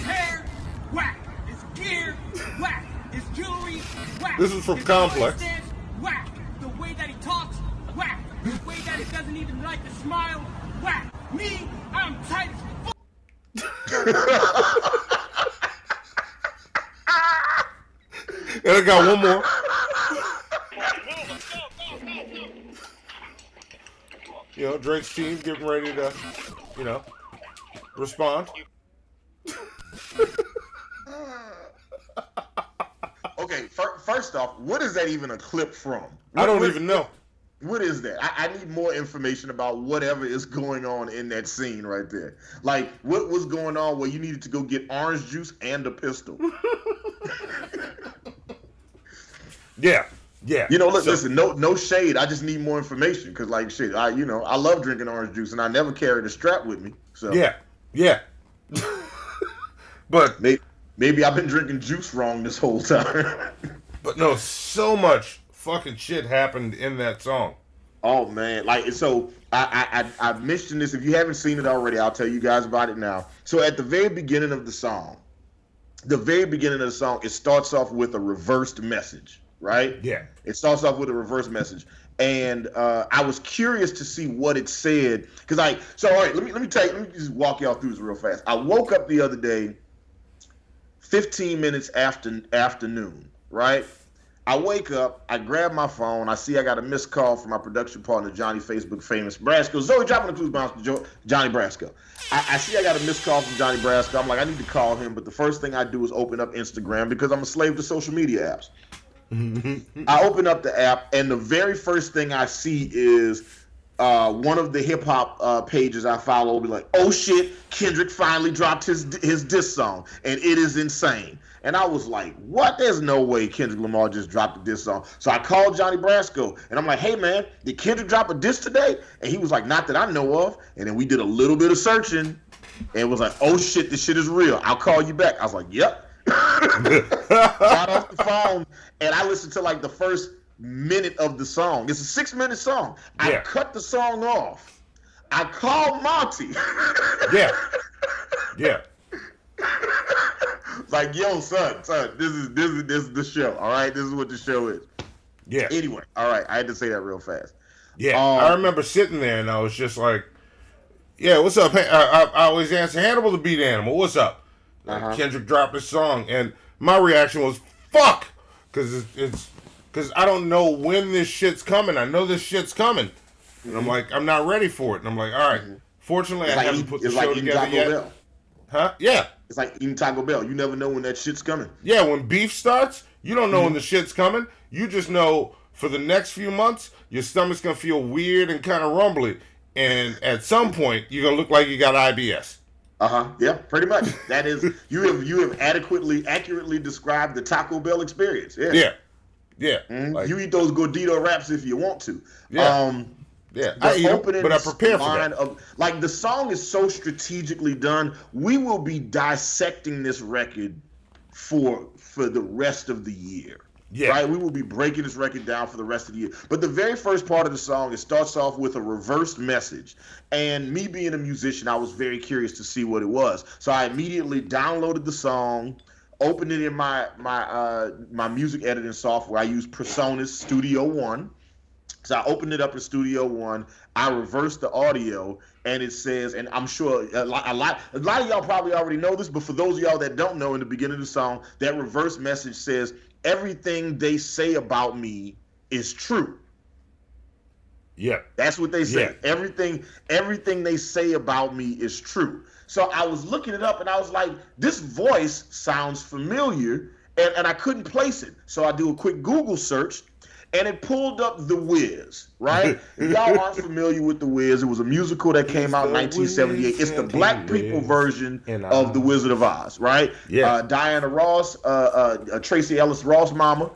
Hair, whack. It's gear, whack. It's jewelry, whack. This is from His Complex. voice dance, whack. The way that he talks, whack. The way that he doesn't even like to smile, whack. Me, I'm tight as fuck. And I got one more. Drake's team getting ready to, respond. Okay, first off, what is that even a clip from? I don't even know. What is that? I need more information about whatever is going on in that scene right there. Like, what was going on where you needed to go get orange juice and a pistol? Yeah. Listen, no shade. I just need more information because, like, shit, I love drinking orange juice and I never carried a strap with me. So yeah. But maybe I've been drinking juice wrong this whole time. But no, so much fucking shit happened in that song. Oh man, like, so I mentioned this. If you haven't seen it already, I'll tell you guys about it now. So at the very beginning of the song, it starts off with a reversed message, right? Yeah. It starts off with a reverse message. And I was curious to see what it said. All right, let me just walk y'all through this real fast. I woke up the other day, 15 minutes after afternoon, right? I wake up, I grab my phone, I see I got a missed call from my production partner, Johnny Facebook Famous Brasco. Zoe, dropping the clues bounce to Johnny Brasco. I see I got a missed call from Johnny Brasco. I'm like, I need to call him, but the first thing I do is open up Instagram because I'm a slave to social media apps. I open up the app, and the very first thing I see is one of the hip hop pages I follow will be like, "Oh shit, Kendrick finally dropped his diss song, and it is insane." And I was like, "What? There's no way Kendrick Lamar just dropped a diss song." So I called Johnny Brasco, and I'm like, "Hey man, did Kendrick drop a diss today?" And he was like, "Not that I know of." And then we did a little bit of searching, and it was like, "Oh shit, this shit is real. I'll call you back." I was like, "Yep." Got off the phone, and I listened to like the first minute of the song. It's a 6-minute song. I cut the song off. I called Monty. Yeah. Like, yo, son, this is the show. All right, this is what the show is. Yeah. Anyway, all right, I had to say that real fast. Yeah, I remember sitting there and I was just like, "Yeah, what's up?" I always answer, "Hannibal the Beat Animal, what's up?" Kendrick dropped his song, and my reaction was "fuck," because it's because I don't know when this shit's coming. I know this shit's coming. And I'm like, I'm not ready for it. And I'm like, all right. Fortunately, I haven't put the show together yet. Bell. Huh? Yeah. It's like eating Taco Bell. You never know when that shit's coming. Yeah, when beef starts, you don't know when the shit's coming. You just know for the next few months, your stomach's going to feel weird and kind of rumbly. And at some point, you're going to look like you got IBS. Yeah, pretty much. That is, you have accurately described the Taco Bell experience. Yeah. Like, you eat those gordito wraps if you want to. I eat them, but I prepare for that. Like, the song is so strategically done. We will be dissecting this record for the rest of the year. Yeah. Right? We will be breaking this record down for the rest of the year. But the very first part of the song, it starts off with a reversed message. And me being a musician, I was very curious to see what it was. So I immediately downloaded the song, opened it in my music editing software. I use PreSonus Studio One. So I opened it up in Studio One. I reversed the audio, and it says, and I'm sure a lot of y'all probably already know this, but for those of y'all that don't know, in the beginning of the song, that reverse message says, "Everything they say about me is true." Yeah, that's what they say. Yeah. Everything they say about me is true. So I was looking it up, and I was like, this voice sounds familiar, and I couldn't place it. So I do a quick Google search. And it pulled up The Wiz, right? If y'all aren't familiar with The Wiz, it was a musical that came out in 1978. It's the black people version of The Wizard of Oz, right? Yeah. Diana Ross, Tracy Ellis Ross mama,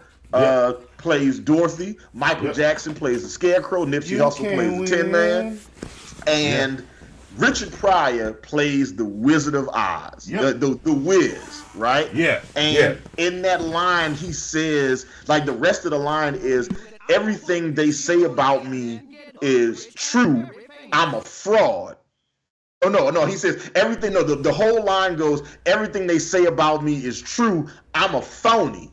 plays Dorothy. Michael Jackson plays the Scarecrow. Nipsey Hussle plays the Tin Man. And Richard Pryor plays the Wizard of Oz, the Wiz, right? Yeah. And in that line, he says, like, the rest of the line is, "Everything they say about me is true. I'm a fraud." Oh, no, he says, everything, no, the whole line goes, "Everything they say about me is true. I'm a phony."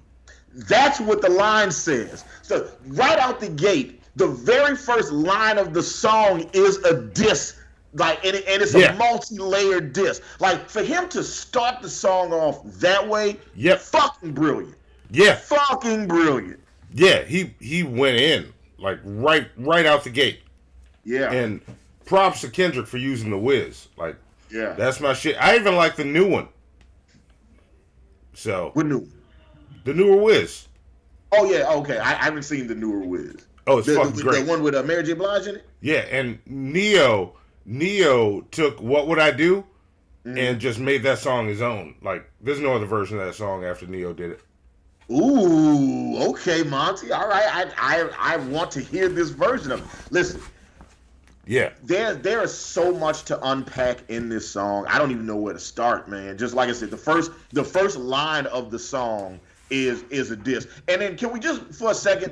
That's what the line says. So right out the gate, the very first line of the song is a diss. Like, and it's a multi-layered diss. Like, for him to start the song off that way, fucking brilliant. Yeah, fucking brilliant. Yeah, he went in like right out the gate. Yeah, and props to Kendrick for using the Wiz. Like, that's my shit. I even like the new one. So what new? The newer Wiz. Oh yeah, okay. I haven't seen the newer Wiz. Oh, it's fucking great. The one with Mary J. Blige in it. Yeah, and Neo took "What Would I Do" and just made that song his own. Like, there's no other version of that song after Neo did it. Ooh, okay, Monty. All right, I want to hear this version of it. Listen, there is so much to unpack in this song. I don't even know where to start, man. Just like I said, the first line of the song is a diss. And then can we just for a second,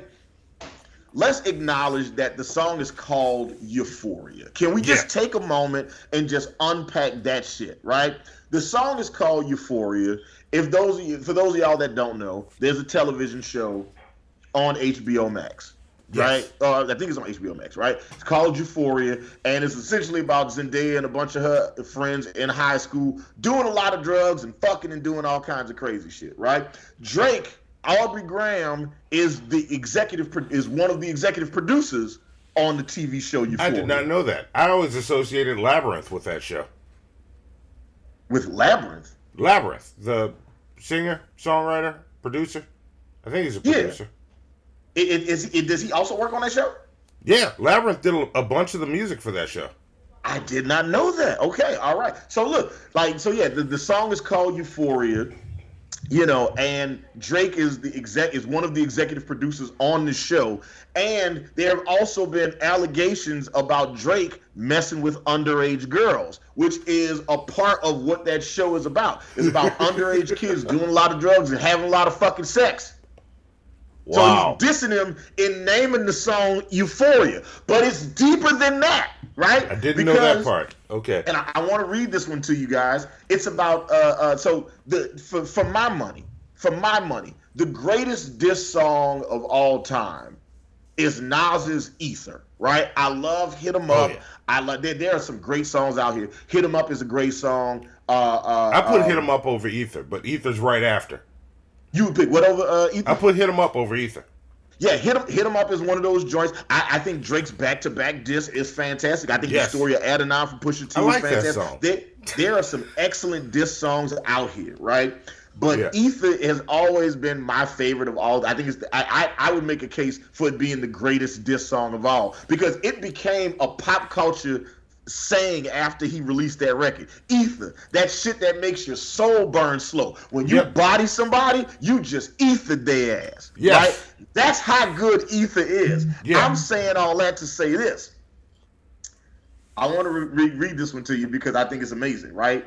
let's acknowledge that the song is called Euphoria. Can we just take a moment and just unpack that shit, right? The song is called Euphoria. For those of y'all that don't know, there's a television show on HBO Max, right? I think it's on HBO Max, right? It's called Euphoria, and it's essentially about Zendaya and a bunch of her friends in high school doing a lot of drugs and fucking and doing all kinds of crazy shit, right? Drake, Aubrey Graham, is one of the executive producers on the TV show Euphoria. I did not know that. I always associated Labyrinth with that show. With Labyrinth? Labyrinth, the singer, songwriter, producer. I think he's a producer. Does he also work on that show? Yeah, Labyrinth did a bunch of the music for that show. I did not know that. Okay, all right. So look, the song is called Euphoria. You know, and Drake is one of the executive producers on the show, and there have also been allegations about Drake messing with underage girls, which is a part of what that show is about. It's about underage kids doing a lot of drugs and having a lot of fucking sex. Wow. So he's dissing him in naming the song Euphoria, but it's deeper than that, right? I didn't know that part. Okay. And I want to read this one to you guys. It's about for my money, the greatest diss song of all time is Nas's Ether, right? I love Hit 'Em Up. Yeah. I love there are some great songs out here. Hit 'Em Up is a great song. I put Hit 'Em Up over Ether, but Ether's right after. You would pick what over Ether? I put Hit 'Em Up over Ether. Yeah, hit 'em up is one of those joints. I think Drake's back-to-back diss is fantastic. I think the story of Adonai from Pusha T is fantastic. That song. There are some excellent diss songs out here, right? But Ether has always been my favorite of all. I think I would make a case for it being the greatest diss song of all because it became a pop culture saying after he released that record. Ether, that shit that makes your soul burn slow. When you body somebody, you just ether their ass. Yes. Right? That's how good Ether is. Yeah. I'm saying all that to say this. I want to read this one to you because I think it's amazing, right?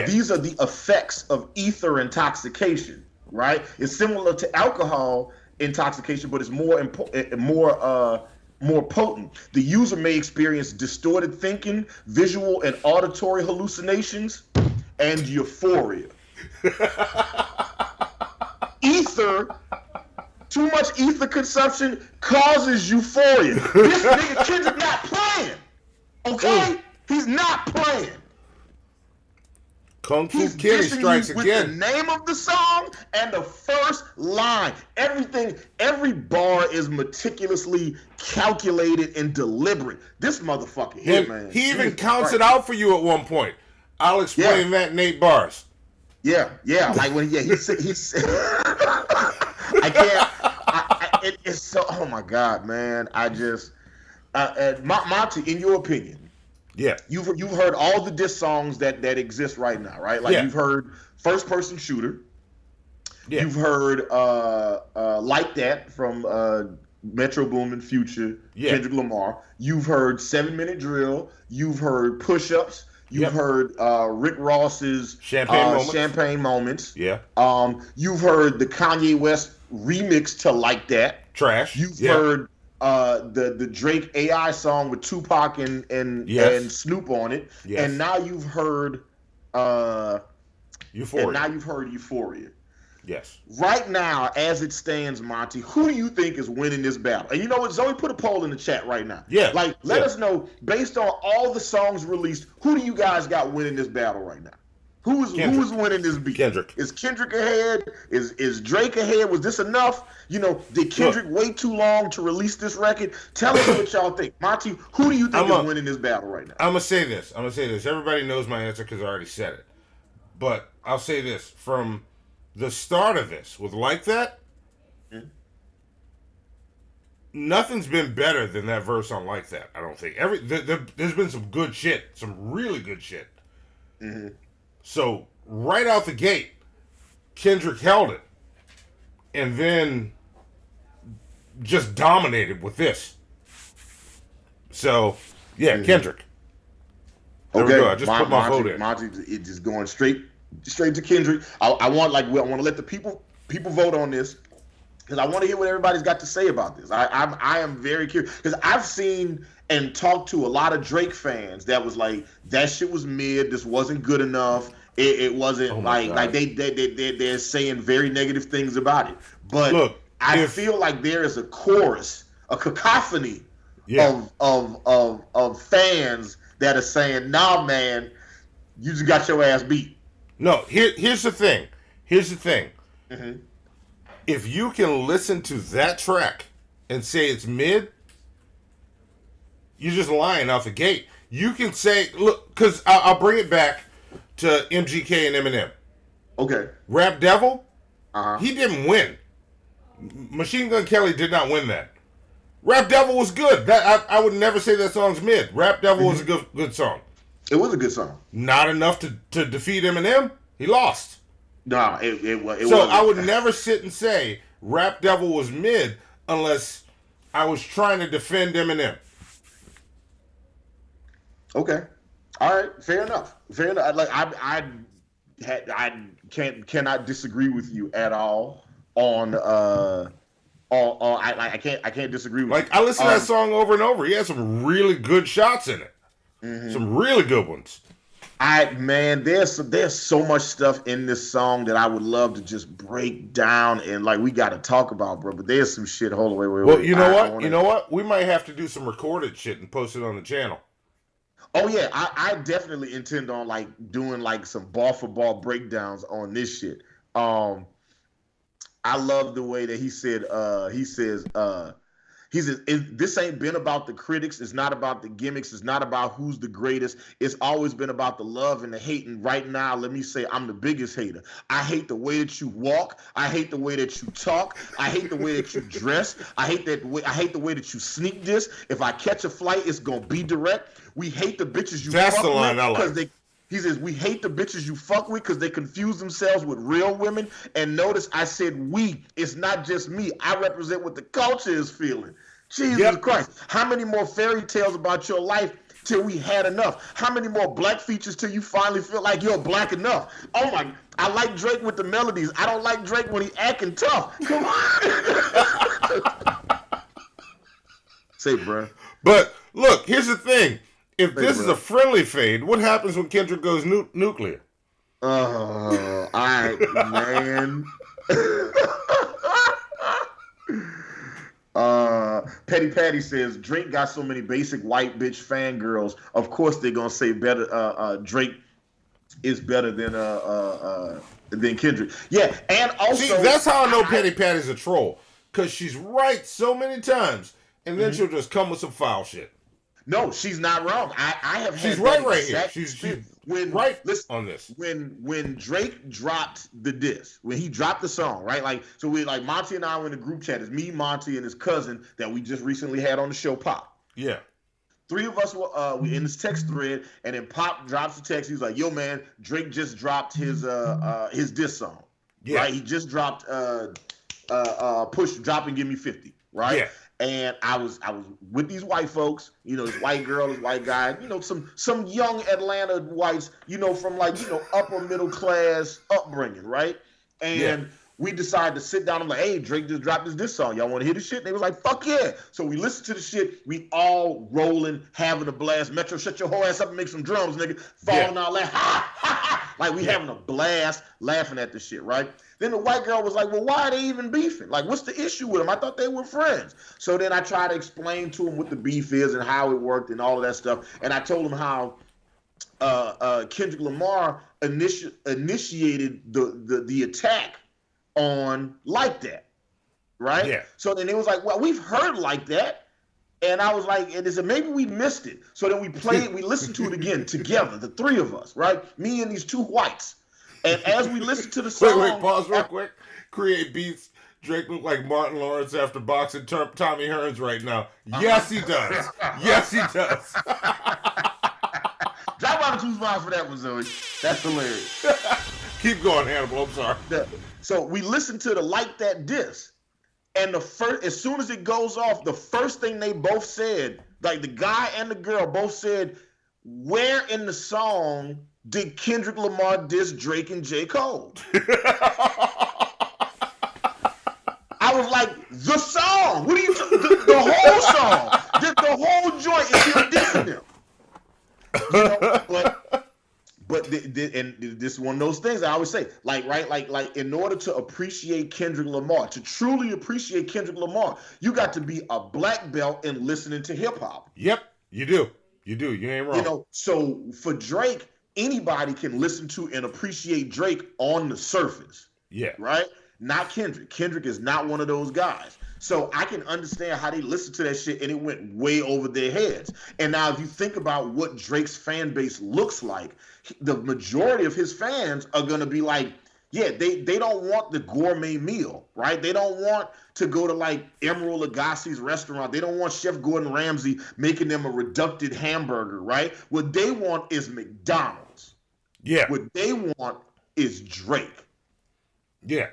These are the effects of ether intoxication, right? It's similar to alcohol intoxication, but it's more potent. The user may experience distorted thinking, visual and auditory hallucinations, and euphoria. Too much ether consumption causes euphoria. This nigga Kendrick not playing. Okay? He's not playing. Kung Fu Kenny strikes with again. The name of the song and the first line. Every bar is meticulously calculated and deliberate. This motherfucker here, man. He even counts it out for you at one point. I'll explain that in 8 bars. Yeah. Like when he said I can't. It's so. Oh my God, man. I just Monty, in your opinion. Yeah, you've heard all the diss songs that exist right now, right? Like you've heard First Person Shooter. Yeah. You've heard Like That from Metro Boomin, Future, Kendrick Lamar. You've heard 7 Minute Drill. You've heard Push Ups. You've heard Rick Ross's Champagne Moments. Yeah. You've heard the Kanye West remix to Like That. Trash. You've heard the Drake AI song with Tupac and Snoop on it, and now you've heard Euphoria. And now you've heard Euphoria. Yes. Right now, as it stands, Monty, who do you think is winning this battle? And you know what, Zoe, put a poll in the chat right now. Yeah. Like, let us know, based on all the songs released, who do you guys got winning this battle right now? Who is winning this beat? Kendrick. Is Kendrick ahead? Is Drake ahead? Was this enough? You know, did Kendrick wait too long to release this record? Tell us what y'all think. Monty, who do you think is winning this battle right now? I'm going to say this. Everybody knows my answer because I already said it. But I'll say this. From the start of this, with Like That, nothing's been better than that verse on Like That, I don't think. There's been some good shit. Some really good shit. Mm-hmm. So, right out the gate, Kendrick held it. And then just dominated with this. So, Kendrick. There we go. I just put my vote in. Monty, it just going straight to Kendrick. I want to let the people vote on this because I want to hear what everybody's got to say about this. I am very curious because I've seen and talked to a lot of Drake fans that was like, that shit was mid. This wasn't good enough. It wasn't like they're saying very negative things about it. But look, I feel like there is a chorus, a cacophony of fans that are saying, "Nah, man, you just got your ass beat." No, here's the thing. Mm-hmm. If you can listen to that track and say it's mid, you're just lying out the gate. You can say, look, because I'll bring it back to MGK and Eminem. Okay. Rap Devil, he didn't win. Machine Gun Kelly did not win that. Rap Devil was good. That I would never say that song's mid. Rap Devil was a good song. It was a good song. Not enough to defeat Eminem. He lost. No, it was. So I would never sit and say Rap Devil was mid unless I was trying to defend Eminem. Okay. All right. Fair enough. Like I cannot disagree with you at all on I can't disagree with you. Like I listened to that song over and over. He had some really good shots in it. Mm-hmm. Some really good ones. There's so much stuff in this song that I would love to just break down and like we got to talk about, bro. But there's some shit. Hold on, wait. Well, you know what? We might have to do some recorded shit and post it on the channel. Oh yeah, I definitely intend on like doing like some ball for ball breakdowns on this shit. I love the way that he said, he says, this ain't been about the critics. It's not about the gimmicks. It's not about who's the greatest. It's always been about the love and the hate. And right now, let me say, I'm the biggest hater. I hate the way that you walk. I hate the way that you talk. I hate the way that you dress. I hate the way that you sneak this. If I catch a flight, it's going to be direct. We hate the bitches you That's fuck the line with I like. he says, we hate the bitches you fuck with because they confuse themselves with real women. And notice I said we. It's not just me. I represent what the culture is feeling. Jesus Christ. How many more fairy tales about your life till we had enough? How many more black features till you finally feel like you're black enough? Oh, my. I like Drake with the melodies. I don't like Drake when he acting tough. Come on. Say, bro. But, look, here's the thing. If this is a friendly fade, what happens when Kendrick goes nuclear? Oh, all right, man. Petty Patty says Drake got so many basic white bitch fangirls. Of course, they're gonna say better. Drake is better than Kendrick. Yeah, and also see, that's how I know Petty Patty's a troll, because she's right so many times, and then she'll just come with some foul shit. No, she's not wrong. I have. She's right here. She's right on this. When Drake dropped the diss, when he dropped the song, right? Like, so Monty and I were in a group chat. It's me, Monty, and his cousin that we just recently had on the show, Pop. Yeah. Three of us were in this text thread, and then Pop drops the text. He's like, "Yo, man, Drake just dropped his diss song. Yeah. Right? He just dropped Push Drop and Give Me 50. Right? Yeah. And I was with these white folks, this white girl, this white guy, some young Atlanta whites, from upper middle class upbringing, right? And we decided to sit down. I'm like, hey, Drake just dropped this song. Y'all want to hear this shit? And they was like, fuck yeah. So we listened to the shit. We all rolling, having a blast. Metro, shut your whole ass up and make some drums, nigga. Falling all that, ha, ha, ha. Like, we having a blast, laughing at the shit, right? Then the white girl was like, well, why are they even beefing? Like, what's the issue with them? I thought they were friends. So then I tried to explain to him what the beef is and how it worked and all of that stuff. And I told him how Kendrick Lamar initiated the attack on Like That, right? Yeah. So then it was like, well, we've heard Like That. And I was like, and they said, maybe we missed it. So then we listened to it again together, the three of us, right? Me and these two whites. And as we listen to the song... Wait, pause real quick. Create beats. Drake look like Martin Lawrence after boxing Tommy Hearns right now. Yes, he does. Yes, he does. Drop out of 2 spots for that one, Zoe. That's hilarious. Keep going, Hannibal. I'm sorry. So we listened to the Like That diss. And as soon as it goes off, the first thing they both said, like the guy and the girl both said, where in the song did Kendrick Lamar diss Drake and J. Cole? I was like, the song. What are you the whole song. The whole joint is him dissing them. But this is one of those things I always say, like in order to appreciate Kendrick Lamar, to truly appreciate Kendrick Lamar, you got to be a black belt in listening to hip hop. Yep, you do. You do. You ain't wrong. So for Drake, anybody can listen to and appreciate Drake on the surface. Yeah. Right? Not Kendrick. Kendrick is not one of those guys. So I can understand how they listened to that shit and it went way over their heads. And now if you think about what Drake's fan base looks like, the majority of his fans are going to be like, yeah, they don't want the gourmet meal, right? They don't want to go to like Emeril Lagasse's restaurant. They don't want Chef Gordon Ramsay making them a reducted hamburger, right? What they want is McDonald's. Yeah. What they want is Drake. Yeah.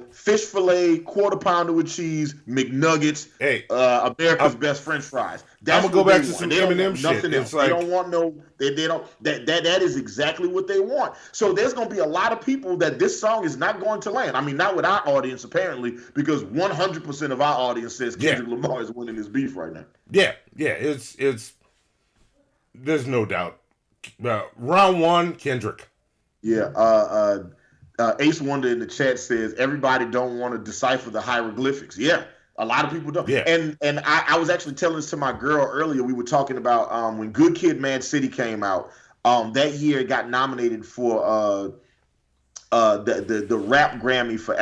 Fish fillet, quarter pounder with cheese, McNuggets, America's best French fries. I'm gonna go back to some Eminem shit. Else. Like, they don't want no. They don't. That is exactly what they want. So there's gonna be a lot of people that this song is not going to land. I mean, not with our audience apparently, because 100% of our audience says Kendrick Lamar is winning this beef right now. Yeah. It's. There's no doubt. Round 1, Kendrick. Yeah. Ace Wonder in the chat says everybody don't want to decipher the hieroglyphics. Yeah, a lot of people don't. Yeah. And I was actually telling this to my girl earlier. We were talking about when Good Kid, Mad City came out. That year it got nominated for the rap Grammy for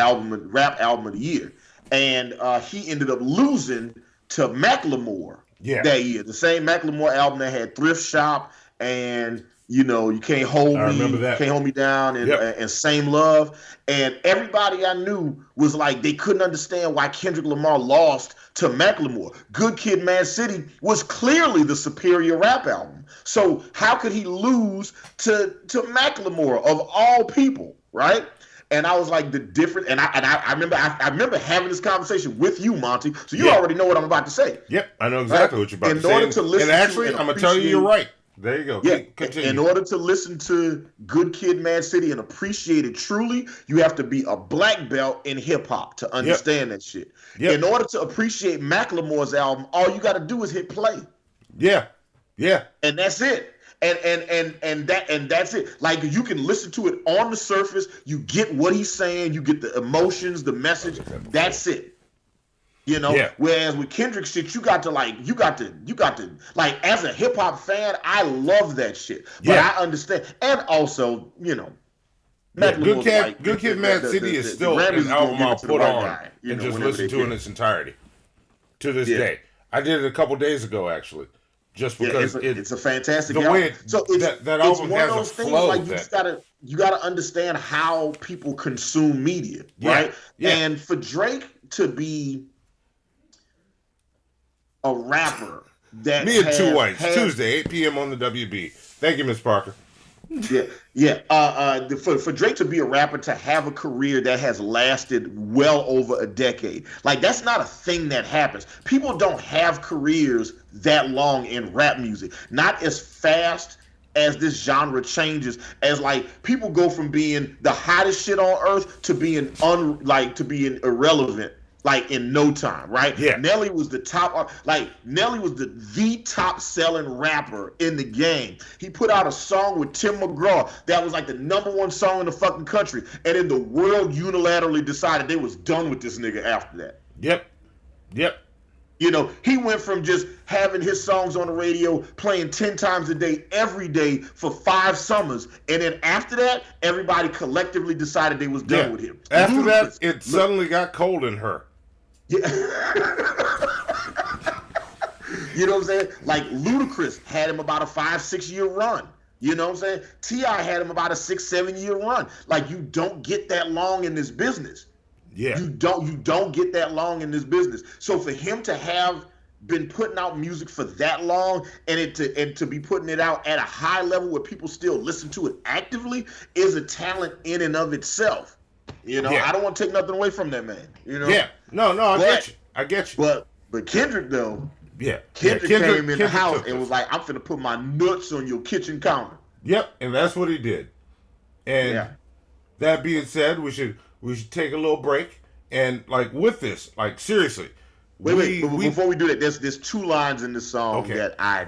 rap album of the year, and he ended up losing to Macklemore that year. The same Macklemore album that had Thrift Shop and You Can't Hold Me Down, and Same Love. And everybody I knew was like, they couldn't understand why Kendrick Lamar lost to Macklemore. Good Kid, Mad City was clearly the superior rap album. So how could he lose to Macklemore of all people, right? And I was like, the difference. And I remember having this conversation with you, Monty. So you already know what I'm about to say. Yep, I know exactly what you're about to say. In order to listen, and actually, I'm gonna tell you, you're right. There you go. Yeah. Continue. In order to listen to Good Kid, Mad City and appreciate it truly, you have to be a black belt in hip hop to understand that shit. Yep. In order to appreciate Macklemore's album, all you got to do is hit play. Yeah. And that's it. And that's it. Like, you can listen to it on the surface. You get what he's saying. You get the emotions, the message. That's it. Whereas with Kendrick shit, you got to as a hip hop fan, I love that shit. But I understand. And also, Good Kid, Mad City is still an album I'll put on and just listen to in its entirety to this day. I did it a couple days ago, actually, just because it's a fantastic album. That album one has of those a things flow. Like you gotta understand how people consume media, right? Yeah. And for Drake to be a rapper that Me and Two Whites, Tuesday, 8 p.m. on the WB. Thank you, Miss Parker. For Drake to be a rapper, to have a career that has lasted well over a decade, like, that's not a thing that happens. People don't have careers that long in rap music, not as fast as this genre changes. As like, people go from being the hottest shit on earth to being irrelevant, like, in no time, right? Yeah. Nelly was the top, Nelly was the top selling rapper in the game. He put out a song with Tim McGraw that was like the #1 song in the fucking country, and then the world unilaterally decided they was done with this nigga after that. Yep. He went from just having his songs on the radio, playing 10 times a day, every day for 5 summers. And then after that, everybody collectively decided they was done with him. After that, it suddenly got cold in her. Yeah. You know what I'm saying? Like, Ludacris had him about a 5-6 year run. You know what I'm saying? T.I. had him about a 6-7 year run. Like, you don't get that long in this business. Yeah. You don't get that long in this business. So for him to have been putting out music for that long and to be putting it out at a high level where people still listen to it actively is a talent in and of itself. I don't want to take nothing away from that man. Yeah. No, I get you. But Kendrick, though. Yeah. Kendrick came in the house and was like, I'm finna put my nuts on your kitchen counter. Yep, and that's what he did. And that being said, we should take a little break. And like, with this, like, seriously. Wait, before we do that, there's 2 lines in the song that I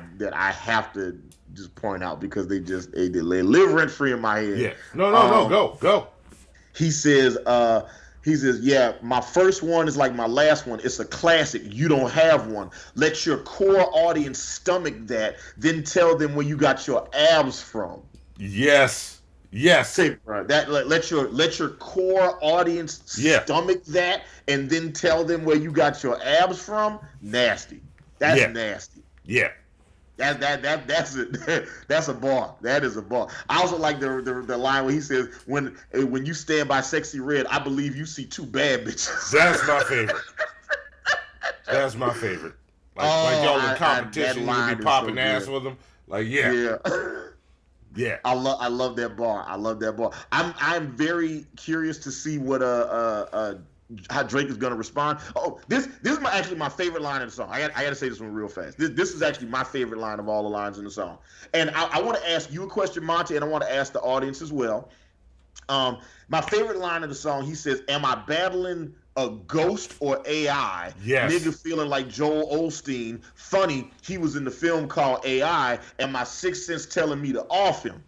have to just point out because they live rent free in my head. Yeah. No, go. He says, yeah, my first one is like my last one. It's a classic. You don't have one. Let your core audience stomach that, then tell them where you got your abs from. Yes. Let your core audience stomach that, and then tell them where you got your abs from. Nasty. That's nasty. Yeah. That's a bar. That is a bar. I also like the line where he says, when you stand by Sexy Red, I believe you see 2 bad bitches. That's my favorite. Like y'all in competition, you be popping ass with them. Like, yeah. I love that bar. I'm very curious to see what how Drake is gonna respond. Oh, this is actually my favorite line in the song. I got to say this one real fast. This is actually my favorite line of all the lines in the song. And I want to ask you a question, Monty, and I want to ask the audience as well. My favorite line of the song, he says, "Am I battling a ghost or AI?" Yes. Nigga feeling like Joel Osteen. Funny, he was in the film called AI, and my sixth sense telling me to off him.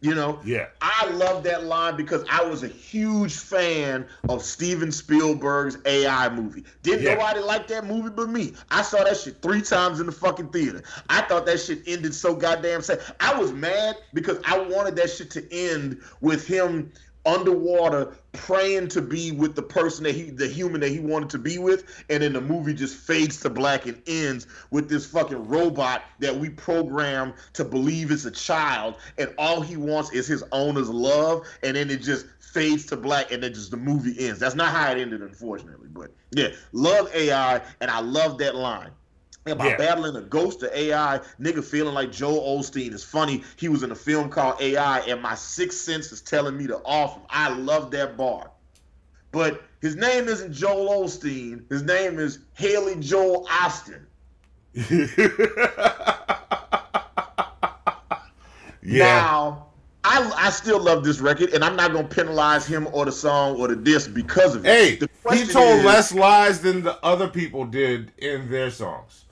Yeah. I love that line because I was a huge fan of Steven Spielberg's AI movie. Didn't nobody like that movie but me. I saw that shit 3 times in the fucking theater. I thought that shit ended so goddamn sad. I was mad because I wanted that shit to end with him underwater praying to be with the person the human that he wanted to be with, and then the movie just fades to black and ends with this fucking robot that we program to believe is a child, and all he wants is his owner's love, and then it just fades to black, and then just the movie ends. That's not how it ended, unfortunately, but yeah, love AI, and I love that line. About battling a ghost to AI, nigga feeling like Joel Osteen. It's funny, he was in a film called AI, and my sixth sense is telling me to off him. I love that bar. But his name isn't Joel Osteen. His name is Haley Joel Osteen. Now, I still love this record, and I'm not going to penalize him or the song or the disc because of it. Hey, he told less lies than the other people did in their songs.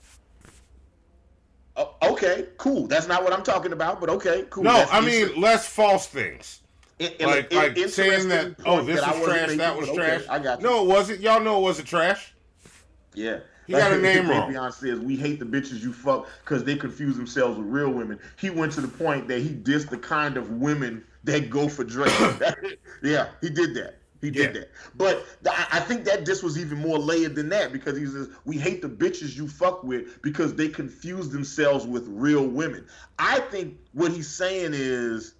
Okay, cool. That's not what I'm talking about, but okay, cool. No, I mean less false things. Like saying that, oh, this was trash, that was trash. I got you. No, it wasn't. Y'all know it wasn't trash. Yeah. He got a name wrong. Beyonce says, we hate the bitches you fuck because they confuse themselves with real women. He went to the point that he dissed the kind of women that go for Drake. Yeah, he did that. He did that. But I think that this was even more layered than that, because he says, we hate the bitches you fuck with because they confuse themselves with real women. I think what he's saying is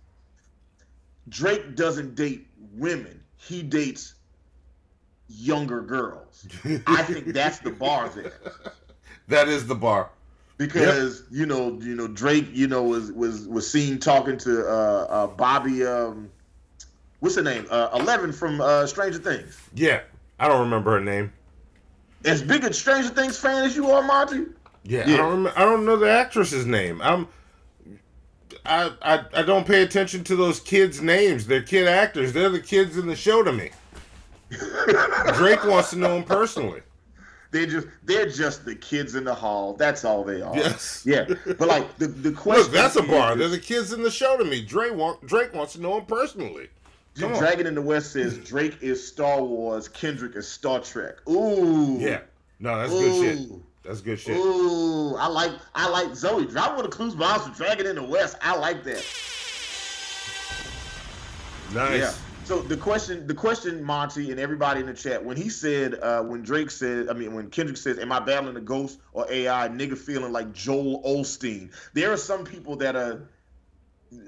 Drake doesn't date women. He dates younger girls. I think that's the bar there. That is the bar. Because, you know, Drake, was seen talking to Bobby, what's her name? 11 from Stranger Things. Yeah, I don't remember her name. As big a Stranger Things fan as you are, Monty? Yeah. I don't know the actress's name. I don't pay attention to those kids' names. They're kid actors. They're the kids in the show to me. Drake wants to know them personally. They're just the kids in the hall. That's all they are. Yes. Yeah. But like the question. Look, that's a bar. They're the kids in the show to me. Drake wants to know them personally. Dragon in the West says Drake is Star Wars, Kendrick is Star Trek. Ooh. Yeah. No, that's good shit. That's good shit. Ooh, I like Zoe. Drop one of Clues Bombs for Dragon in the West. I like that. Nice. Yeah. So the question, Monty, and everybody in the chat, when he said, when Kendrick says, am I battling a ghost or AI, nigga feeling like Joel Osteen? There are some people that are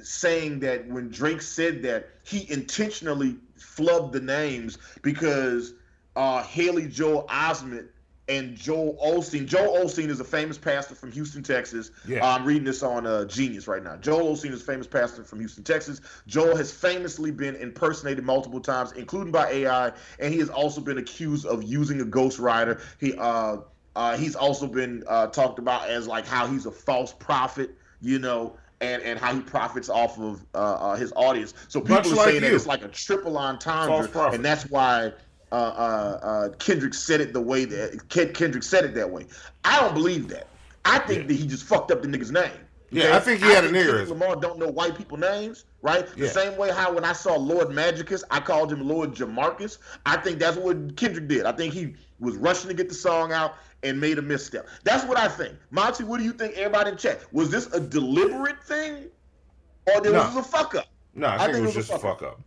saying that when Drake said that, he intentionally flubbed the names because Haley Joel Osment and Joel Osteen. Joel Osteen is a famous pastor from Houston, Texas. Yeah. I'm reading this on Genius right now. Joel Osteen is a famous pastor from Houston, Texas. Joel has famously been impersonated multiple times, including by AI, and he has also been accused of using a ghostwriter. He's also been talked about as like how he's a false prophet, and how he profits off of his audience. So people are saying that it's like a triple entendre, and that's why Kendrick said it the way that Kendrick said it that way. I don't believe that. I think that he just fucked up the nigga's name. Okay? Yeah, I think he had a nigger. Kendrick Lamar don't know white people names, right? Yeah. The same way how when I saw Lord Magicus, I called him Lord Jamarcus. I think that's what Kendrick did. I think he was rushing to get the song out and made a misstep. That's what I think. Monty, what do you think, everybody in chat? Was this a deliberate thing, or was this a fuck up? No, I think it was just a fuck up.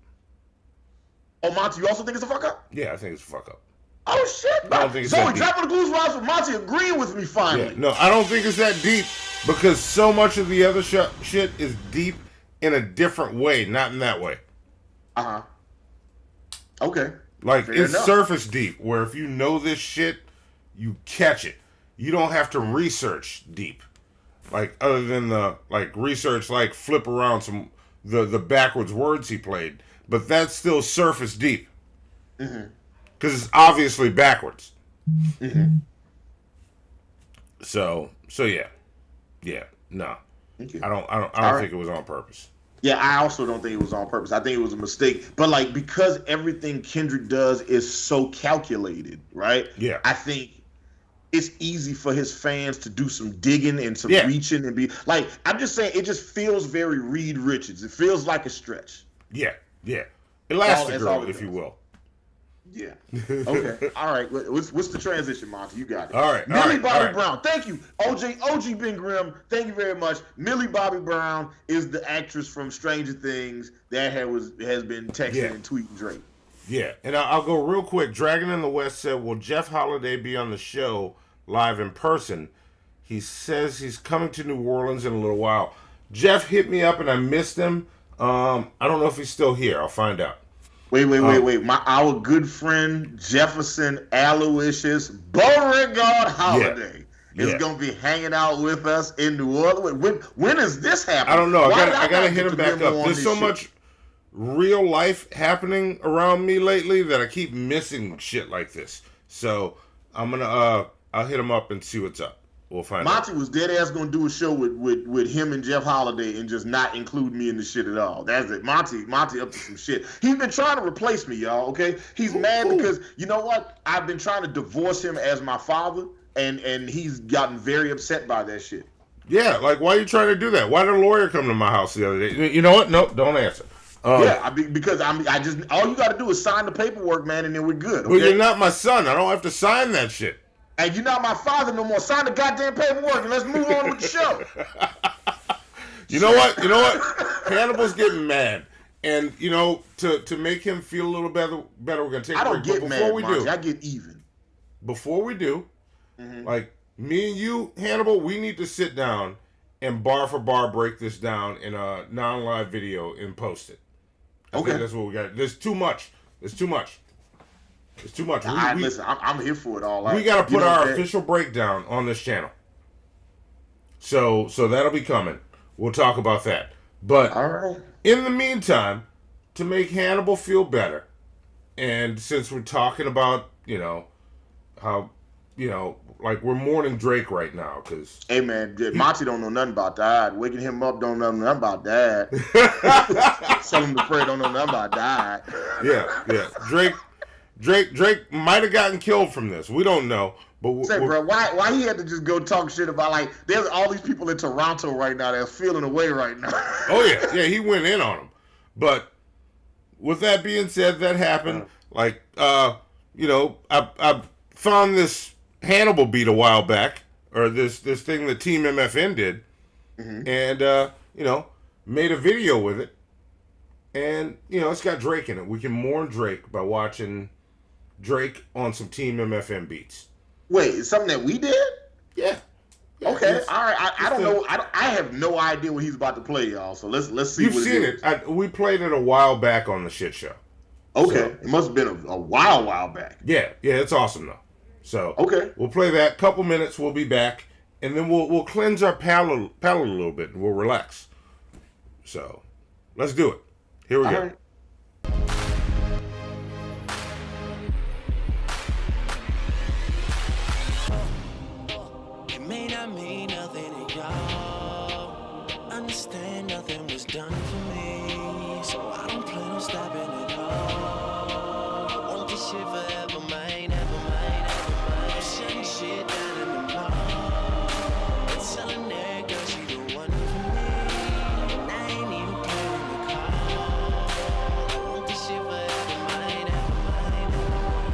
Oh, Monty, you also think it's a fuck up? Yeah, I think it's a fuck up. Oh, shit. I don't think it's Zoe, that deep. dropping the Blues Rise with Monty agreeing with me finally. Yeah, no, I don't think it's that deep because so much of the other shit is deep in a different way, not in that way. Uh-huh. Okay. Like, it's surface deep, where if you know this shit, you catch it. You don't have to research deep. Like, other than the, research, flip around the backwards words he played. But that's still surface deep. Mm-hmm. Because it's obviously backwards. Mm-hmm. So yeah. Yeah, no. Okay. I don't think it was on purpose. Yeah, I also don't think it was on purpose. I think it was a mistake. But, because everything Kendrick does is so calculated, right? Yeah. I think it's easy for his fans to do some digging and some reaching and be I'm just saying, it just feels very Reed Richards. It feels like a stretch. Yeah. Elastigirl, if you will. Yeah. Okay. All right. What's the transition, Monty? You got it. All right. Millie Bobby Brown. Thank you. OG Ben Grimm. Thank you very much. Millie Bobby Brown is the actress from Stranger Things that has been texting and tweeting Drake. Yeah. And I'll go real quick. Dragon in the West said, "Will Jeff Holiday be on the show live in person?" He says he's coming to New Orleans in a little while. Jeff hit me up and I missed him. I don't know if he's still here. I'll find out. Wait. Our good friend Jefferson Aloysius Beauregard Holiday is going to be hanging out with us in New Orleans. When is this happening? I don't know. I gotta hit him back up. There's so much real life happening around me lately that I keep missing shit like this. So I'm gonna I'll hit him up and see what's up. We'll find out. Monty was dead ass gonna do a show with him and Jeff Holiday and just not include me in the shit at all. That's it. Monty up to some shit. He's been trying to replace me, y'all. Okay, he's mad because you know what? I've been trying to divorce him as my father, and he's gotten very upset by that shit. Yeah, like why are you trying to do that? Why did a lawyer come to my house the other day? You know what? No, don't answer. Because I just all you got to do is sign the paperwork, man, and then we're good. Okay? Well, you're not my son. I don't have to sign that shit. And you're not my father no more. Sign the goddamn paperwork and let's move on with the show. You know what? Hannibal's getting mad. And, to make him feel a little better we're going to take a break. I don't get mad, Monty. I get even. Before we do, like, me and you, Hannibal, we need to sit down and bar for bar break this down in a non-live video and post it. I think that's what we got. There's too much. It's too much. Listen, I'm here for it all. We got to put our official breakdown on this channel. So that'll be coming. We'll talk about that. But all right. In the meantime, to make Hannibal feel better, and since we're talking about, how, like we're mourning Drake right now, because... Hey, man, Monty don't know nothing about that. Waking him up don't know nothing about that. Selling him the prayer don't know nothing about that. Yeah. Drake might have gotten killed from this. We don't know. But bro, why he had to just go talk shit about, like, there's all these people in Toronto right now that are feeling away right now. Oh, yeah, he went in on them. But with that being said, that happened. Like, I found this Hannibal beat a while back, or this thing that Team MFN did, and, made a video with it. And, it's got Drake in it. We can mourn Drake by watching Drake on some Team MFN beats. Wait, it's something that we did? Yeah. Okay, all right. I don't know. I have no idea what he's about to play, y'all. So let's see. You've seen it. We played it a while back on the shit show. Okay, so, it must have been a while back. Yeah, it's awesome though. So okay, we'll play that. Couple minutes, we'll be back, and then we'll cleanse our palate a little bit, and we'll relax. So let's do it. Here we go. Right. It may not mean nothing to y'all. Understand nothing was done for me, so I don't plan on stopping at all. I want this shit forever, mine, ever mine, ever mine. I'm shutting shit down in the mall. I'm telling that girl she the one for me, and I ain't even playing the call. I want this shit forever, mine, ever mine, ever mine.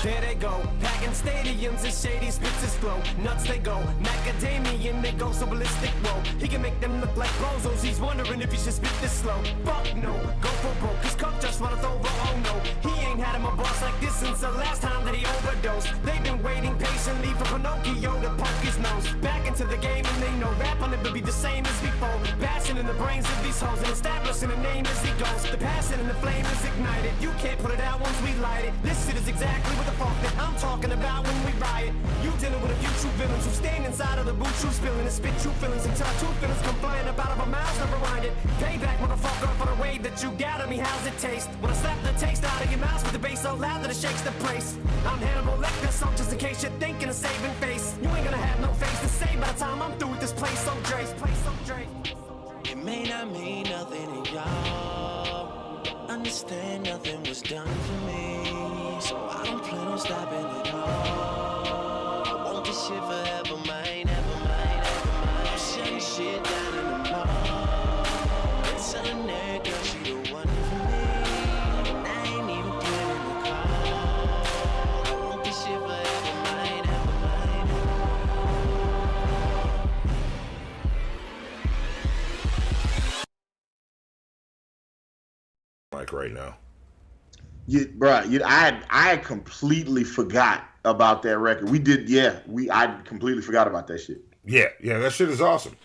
There they go, packing stadiums and shady spits flow. Nuts they go, macadamian they go so ballistic. Whoa, he can make them look like bozos. He's wondering if he should spit this slow. Fuck no, go for broke. His cup just wanna throw, but oh no, he ain't had him a boss like this since the last time that he overdosed. They've been waiting patiently for Pinocchio to poke his nose back into the game, and they know rap on it will be the same as before. Passion in the brains of these hoes and establishing a name as he goes. The passion and the flame is ignited. You can't put it out once we light it. This shit is exactly what the fuck that I'm talking about when we riot. You dealing with a few true villains who stand inside of the boot, true spilling and spit true feelings until our true feelings come flying up out of our mouths, never rewind it. Payback, motherfucker, for the way that you got me. How's it taste? When I slap the taste out of your mouth with the bass so loud that it shakes the place. I'm Hannibal Lecter, so just in case you're thinking of saving face, you ain't gonna have no face to say by the time I'm through with this place. So Drake, it may not mean nothing to y'all. Understand nothing was done for me, so I don't plan on stopping at all. I want this shit forever, mine, ever mine, ever mine. I'm shutting shit down in the mall. I'm telling that girl like right now. I had completely forgot about that record. I completely forgot about that shit. Yeah, that shit is awesome.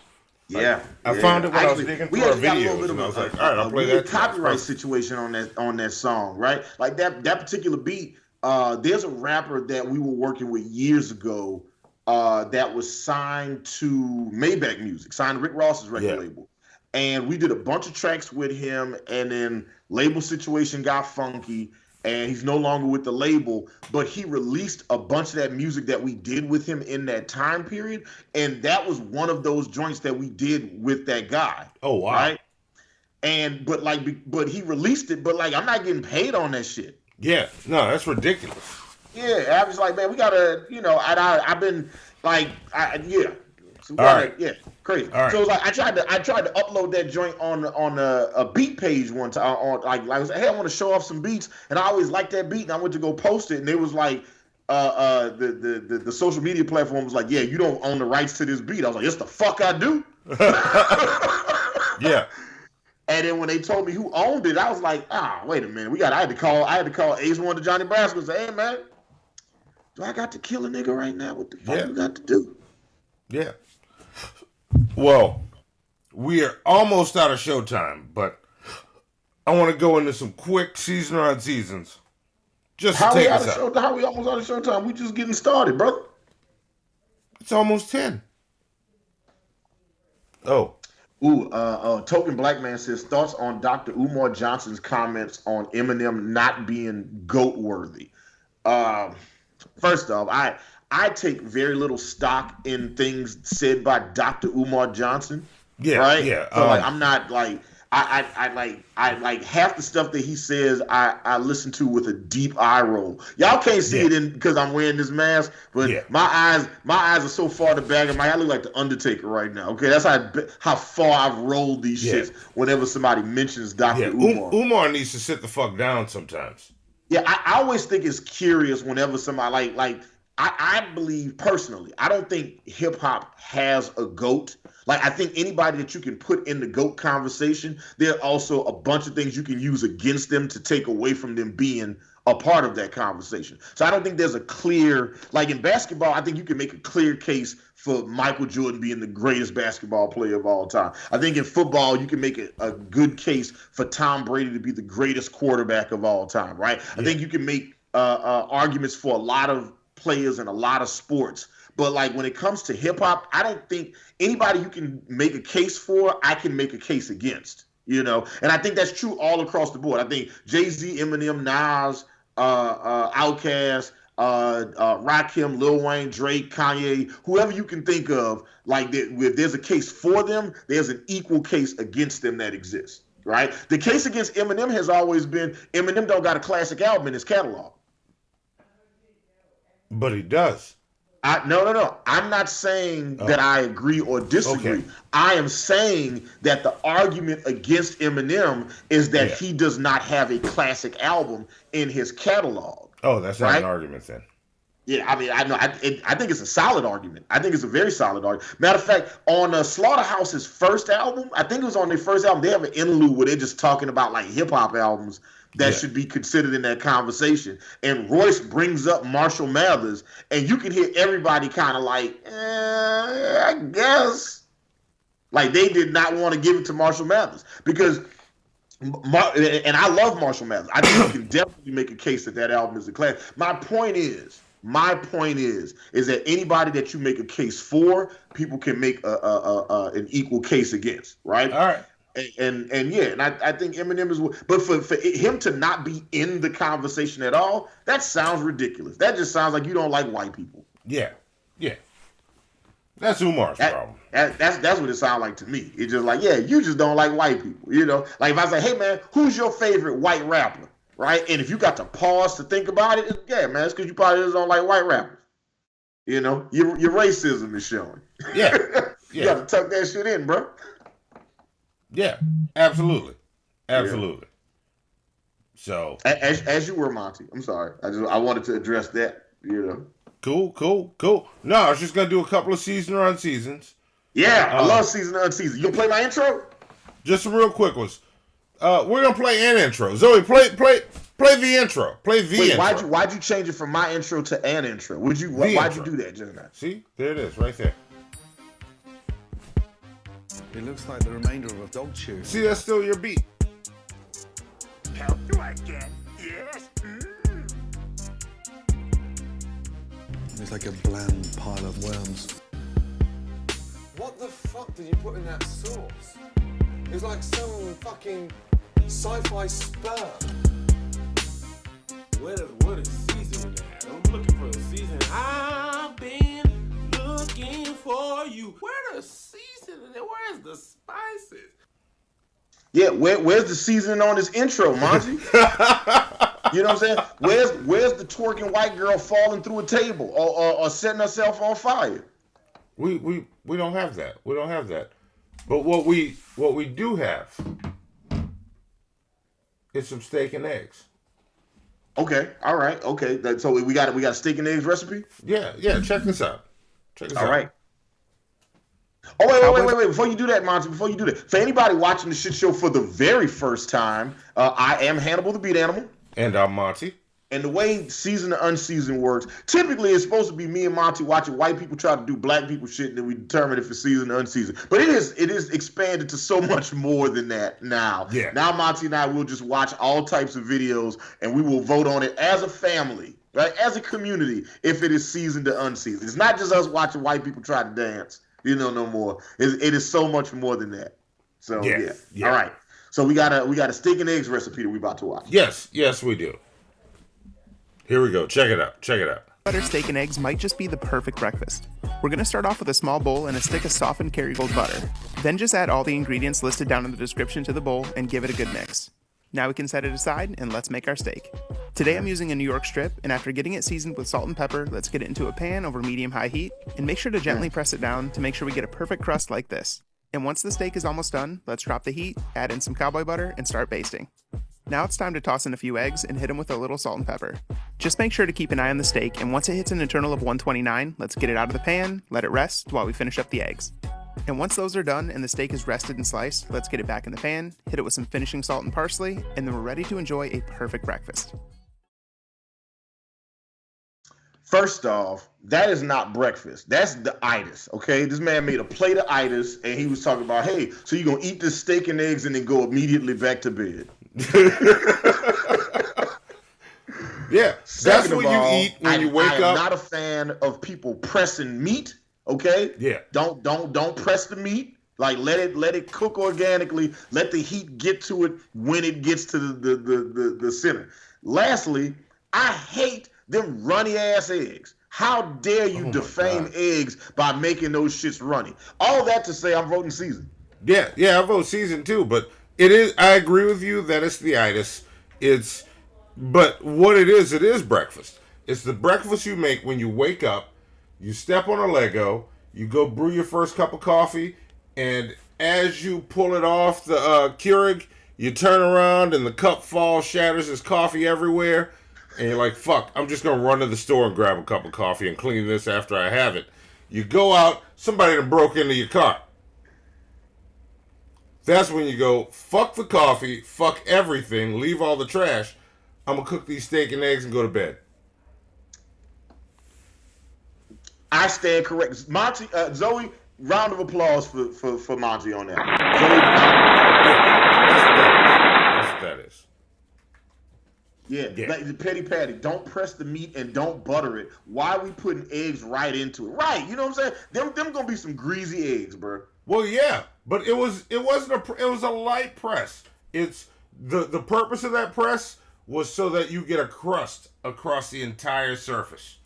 Yeah, I found it when I was digging through our videos, and I was like, all right, I'll play that. Copyright situation on that song, right? Like that particular beat. There's a rapper that we were working with years ago that was signed to Maybach Music, signed to Rick Ross's record label, and we did a bunch of tracks with him. And then label situation got funky, and he's no longer with the label, but he released a bunch of that music that we did with him in that time period. And that was one of those joints that we did with that guy. Oh, wow. Right? But he released it, but like, I'm not getting paid on that shit. Yeah. No, that's ridiculous. Yeah. I was like, man, we gotta, I've been like, So crazy. Right. So it was like I tried to upload that joint on a beat page one time. I was like, hey, I want to show off some beats, and I always liked that beat, and I went to go post it, and it was like, the social media platform was like, yeah, you don't own the rights to this beat. I was like, yes, the fuck I do. Yeah. And then when they told me who owned it, I was like, wait a minute, I had to call Ace One to Johnny Brasco and say, hey man, do I got to kill a nigga right now? What the fuck we got to do? Yeah. Well, we are almost out of showtime, but I want to go into some quick season on seasons. Just to take us out. How we almost out of showtime? We just getting started, brother. It's almost 10. Oh. Token Black Man says, thoughts on Dr. Umar Johnson's comments on Eminem not being GOAT worthy. First off, I take very little stock in things said by Dr. Umar Johnson. Yeah, right. Yeah. So like, I'm not like I like half the stuff that he says. I listen to with a deep eye roll. Y'all can't see it because I'm wearing this mask, but my eyes are so far to the back of my head. I look like the Undertaker right now. Okay, that's how far I've rolled these shits. Whenever somebody mentions Dr. Umar, Umar needs to sit the fuck down sometimes. Yeah, I always think it's curious whenever somebody like. I believe personally, I don't think hip hop has a GOAT. Like, I think anybody that you can put in the GOAT conversation, there are also a bunch of things you can use against them to take away from them being a part of that conversation. So I don't think there's a clear, like in basketball, I think you can make a clear case for Michael Jordan being the greatest basketball player of all time. I think in football, you can make a good case for Tom Brady to be the greatest quarterback of all time, right? I think you can make arguments for a lot of players in a lot of sports, but like when it comes to hip hop, I don't think anybody you can make a case for, I can make a case against, and I think that's true all across the board. I think Jay-Z, Eminem, Nas, Outkast, Rakim, Lil Wayne, Drake, Kanye, whoever you can think of, like if there's a case for them, there's an equal case against them that exists, right? The case against Eminem has always been Eminem don't got a classic album in his catalog. But he does. No. I'm not saying that I agree or disagree. Okay. I am saying that the argument against Eminem is that he does not have a classic album in his catalog. Oh, that's not an argument then. Yeah, I mean, I know. I think it's a solid argument. I think it's a very solid argument. Matter of fact, on Slaughterhouse's first album, I think it was on their first album, they have an interlude where they're just talking about like hip hop albums that should be considered in that conversation. And Royce brings up Marshall Mathers, and you can hear everybody kind of like, I guess. Like they did not want to give it to Marshall Mathers because, and I love Marshall Mathers. I think you can definitely make a case that album is a classic. My point is that anybody that you make a case for, people can make an equal case against, right? All right. And I think Eminem is, but for him to not be in the conversation at all, that sounds ridiculous. That just sounds like you don't like white people. Yeah. That's Umar's problem. That's what it sounds like to me. It's just like, you just don't like white people. Like if I say, hey man, who's your favorite white rapper, right? And if you got to pause to think about it, man, it's because you probably just don't like white rappers. Your racism is showing. Yeah. You got to tuck that shit in, bro. Yeah, absolutely. So as you were, Monty. I'm sorry. I wanted to address that. Cool. No, I was just gonna do a couple of season on seasons. Yeah, I love season on season. You gonna play my intro? Just some real quick ones. We're gonna play an intro. Zoe, play the intro. Play the Wait, intro. why'd you change it from my intro to an intro? Why'd you do that just now? See, there it is, right there. It looks like the remainder of a dog chew. See, that's still your beat. How do I get? Yes. It's like a bland pile of worms. What the fuck did you put in that sauce? It was like some fucking sci-fi sperm. What is seasoning at? I'm looking for the seasoning. I've been looking for you. Where the seasoning? Where's the spices? Yeah, where's the seasoning on this intro, Monty? You know what I'm saying? Where's the twerking white girl falling through a table or setting herself on fire? We don't have that. We don't have that. But what we do have is some steak and eggs. Okay, all right, okay. So we got a steak and eggs recipe? Yeah. Check this out. All right. Oh, wait. Before you do that, Monty, for anybody watching the shit show for the very first time, I am Hannibal the Beat Animal. And I'm Monty. And the way seasoned to unseasoned works, typically it's supposed to be me and Monty watching white people try to do black people shit, and then we determine if it's seasoned or unseasoned. But it is expanded to so much more than that now. Yeah. Now Monty and I will just watch all types of videos, and we will vote on it as a family, right? As a community, if it is seasoned or unseasoned. It's not just us watching white people try to dance. No more. It is so much more than that. So yeah. All right. So we got a steak and eggs recipe that we about to watch. Yes, we do. Here we go. Check it out. Butter, steak, and eggs might just be the perfect breakfast. We're going to start off with a small bowl and a stick of softened Kerrygold butter. Then just add all the ingredients listed down in the description to the bowl and give it a good mix. Now we can set it aside and let's make our steak. Today I'm using a New York strip, and after getting it seasoned with salt and pepper, let's get it into a pan over medium-high heat and make sure to gently press it down to make sure we get a perfect crust like this. And once the steak is almost done, let's drop the heat, add in some cowboy butter, and start basting. Now it's time to toss in a few eggs and hit them with a little salt and pepper. Just make sure to keep an eye on the steak, and once it hits an internal of 129, let's get it out of the pan, let it rest while we finish up the eggs. And once those are done and the steak is rested and sliced, let's get it back in the pan, hit it with some finishing salt and parsley, and then we're ready to enjoy a perfect breakfast. First off, that is not breakfast. That's the itis, okay? This man made a plate of itis, and he was talking about, hey, so you're going to eat this steak and eggs and then go immediately back to bed. Yeah, that's what you eat when you wake up. I'm not a fan of people pressing meat, okay? Yeah. Don't press the meat. Like let it cook organically. Let the heat get to it when it gets to the center. Lastly, I hate them runny ass eggs. How dare you defame eggs by making those shits runny? All that to say, I'm voting season. Yeah, I vote season too. But it is. I agree with you that it's the itis. But what it is breakfast. It's the breakfast you make when you wake up. You step on a Lego. You go brew your first cup of coffee, and as you pull it off the Keurig, you turn around and the cup falls, shatters, there's coffee everywhere. And you're like, fuck, I'm just going to run to the store and grab a cup of coffee and clean this after I have it. You go out, somebody done broke into your car. That's when you go, fuck the coffee, fuck everything, leave all the trash. I'm going to cook these steak and eggs and go to bed. I stand correct. Monty, Zoe, round of applause for Monty on that. That's what that is. Yeah. Like the Petty Patty, don't press the meat and don't butter it. Why are we putting eggs right into it? Right, you know what I'm saying? Them gonna be some greasy eggs, bro. Well, yeah, but it was a light press. It's the purpose of that press was so that you get a crust across the entire surface.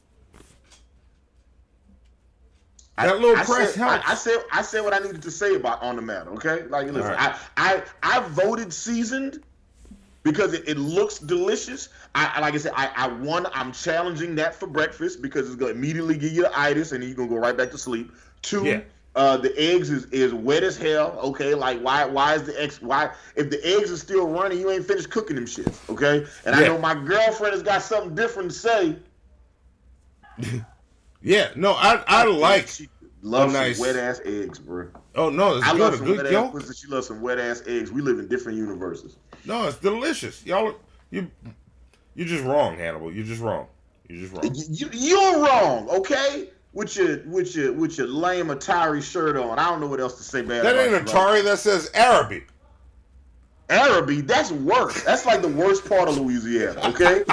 That little press helps. I said what I needed to say about on the matter. Okay, like listen, right. I voted seasoned because it looks delicious. Like I said, I'm challenging that for breakfast because it's gonna immediately give you the itis and then you're gonna go right back to sleep. Two. Yeah. The eggs is wet as hell. Okay, like why is the eggs? Why if the eggs are still running, you ain't finished cooking them shits. Okay, and I know my girlfriend has got something different to say. Yeah, no, I like love nice wet ass eggs, bro. Oh no, it's I good. love A some good wet ass yolk. pussy. She loves some wet ass eggs. We live in different universes. No, it's delicious. Y'all, you're just wrong, Hannibal. You're just wrong. You're just wrong. You're wrong, okay? With your lame Atari shirt on. I don't know what else to say bad. That about ain't you, Atari. right? That says Araby. Araby, that's worse. That's like the worst part of Louisiana, okay?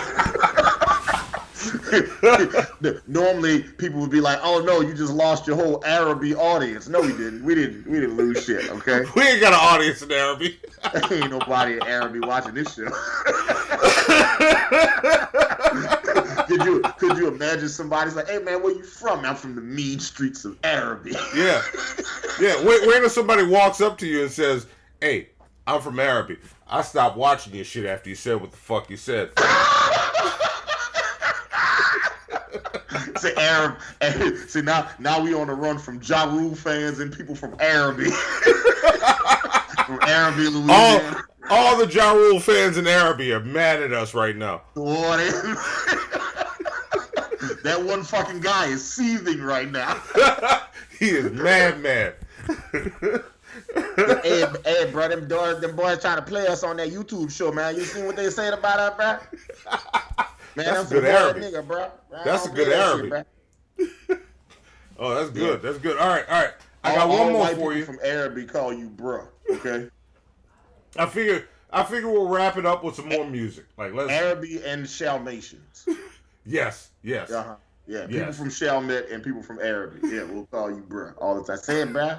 Normally people would be like, "Oh no, you just lost your whole Araby audience." No, we didn't. We didn't lose shit, okay? We ain't got an audience in Araby. Ain't nobody in Araby watching this show. Could you imagine somebody's like, "Hey man, where you from?" "I'm from the mean streets of Araby." Yeah. Wait till somebody walks up to you and says, "Hey, I'm from Araby." I stopped watching your shit after you said what the fuck you said. Say Arab. See now we on the run from Ja Rule fans and people from Araby. From Araby, Louisiana. All the Ja Rule fans in Araby are mad at us right now. What is? That one fucking guy is seething right now. He is mad. Hey, bro, them boys trying to play us on that YouTube show, man. You seen what they said about us, bro? Man, that's good Arabic. Nigga, bro. That's a good Arabic. Oh, that's good. Yeah. That's good. All right. I got one more for you. From Araby call you bro. Okay. I figure we'll wrap it up with some more music. Like let's Araby and Shalmatians. Yes. Uh-huh. Yeah. People from Shalmet and people from Araby. Yeah, we'll call you bro all the time. Say it, bro.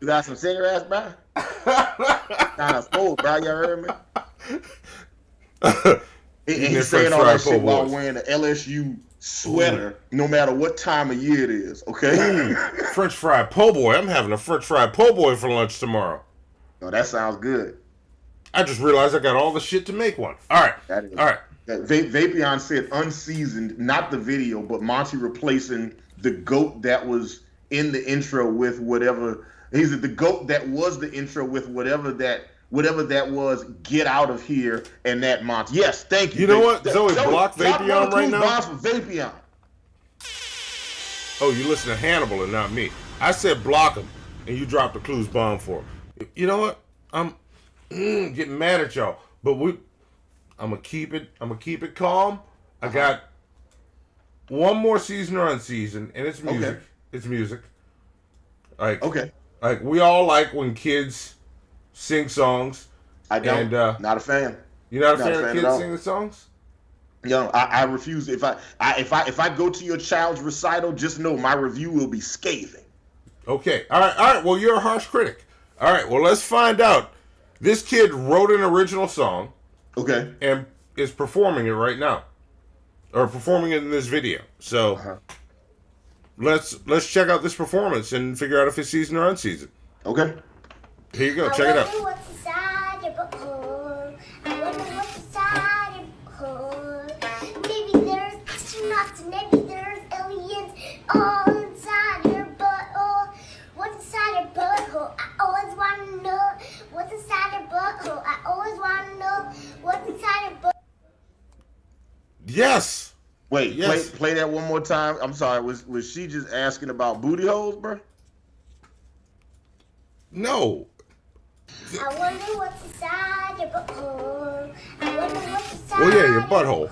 You got some cigarettes, bro? Kind of full, bro. You heard me? He's saying all that shit while wearing an LSU sweater, no matter what time of year it is, okay? French fried po' boy. I'm having a French fried po' boy for lunch tomorrow. Oh, that sounds good. I just realized I got all the shit to make one. All right. All right. Vapion said unseasoned, not the video, but Monty replacing the goat that was in the intro with whatever. He said the goat that was the intro with whatever that was, get out of here, and that Monty. Yes, thank you. You know what? Zoe block Vapion right now. For Vapion. Oh, you listen to Hannibal and not me. I said block him, and you dropped the clues bomb for him. You know what? I'm getting mad at y'all, but I'm gonna keep it calm. I got one more season or unseasoned, and it's music. Okay. It's music. Like we all like when kids sing songs. I don't. And, not a fan. You're not a fan of kids singing songs? Yo, I refuse. If I go to your child's recital, just know my review will be scathing. Okay. All right. Well, you're a harsh critic. All right. Well, let's find out. This kid wrote an original song. Okay. And is performing it right now, or performing it in this video. So let's check out this performance and figure out if it's seasoned or unseasoned. Okay. Here you go. Check it out. Maybe there's astronauts, maybe there's aliens all inside your butthole. What's inside your butthole? I always want to know. What's inside your butthole? I always want to know. What's inside your butthole? Yes. Wait, yes. Play that one more time. I'm sorry. Was she just asking about booty holes, bro? No. I wonder what's inside your butthole. I wonder what's inside your butthole.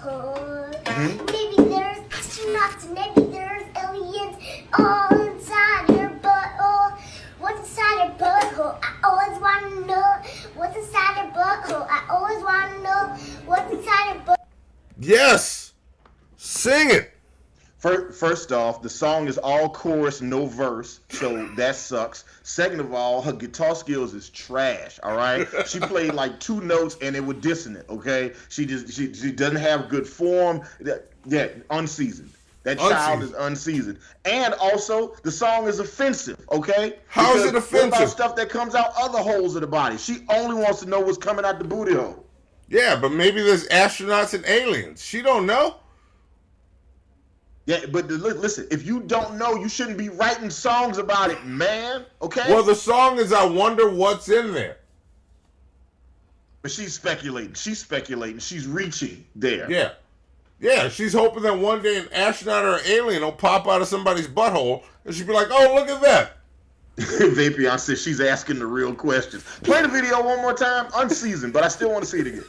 Mm-hmm. Maybe there's astronauts, maybe there's aliens all inside your butthole. What's inside your butthole? I always want to know. What's inside your butthole? I always want to know. What's inside your butthole? Yes. Sing it. First off, the song is all chorus, no verse, so that sucks. Second of all, her guitar skills is trash. All right, she played like 2 notes and it was dissonant. Okay, she doesn't have good form. Yeah, unseasoned. That child is unseasoned, and also the song is offensive. Okay, how is it offensive? What about stuff that comes out other holes of the body? She only wants to know what's coming out the booty hole. Yeah, but maybe there's astronauts and aliens. She don't know. Yeah, but listen, if you don't know, you shouldn't be writing songs about it, man. Okay? Well, the song is I Wonder What's in There. But she's speculating. She's reaching there. Yeah. Yeah, she's hoping that one day an astronaut or an alien will pop out of somebody's butthole and she'll be like, oh, look at that. Vapion says she's asking the real questions. Play the video one more time, unseasoned, but I still want to see it again.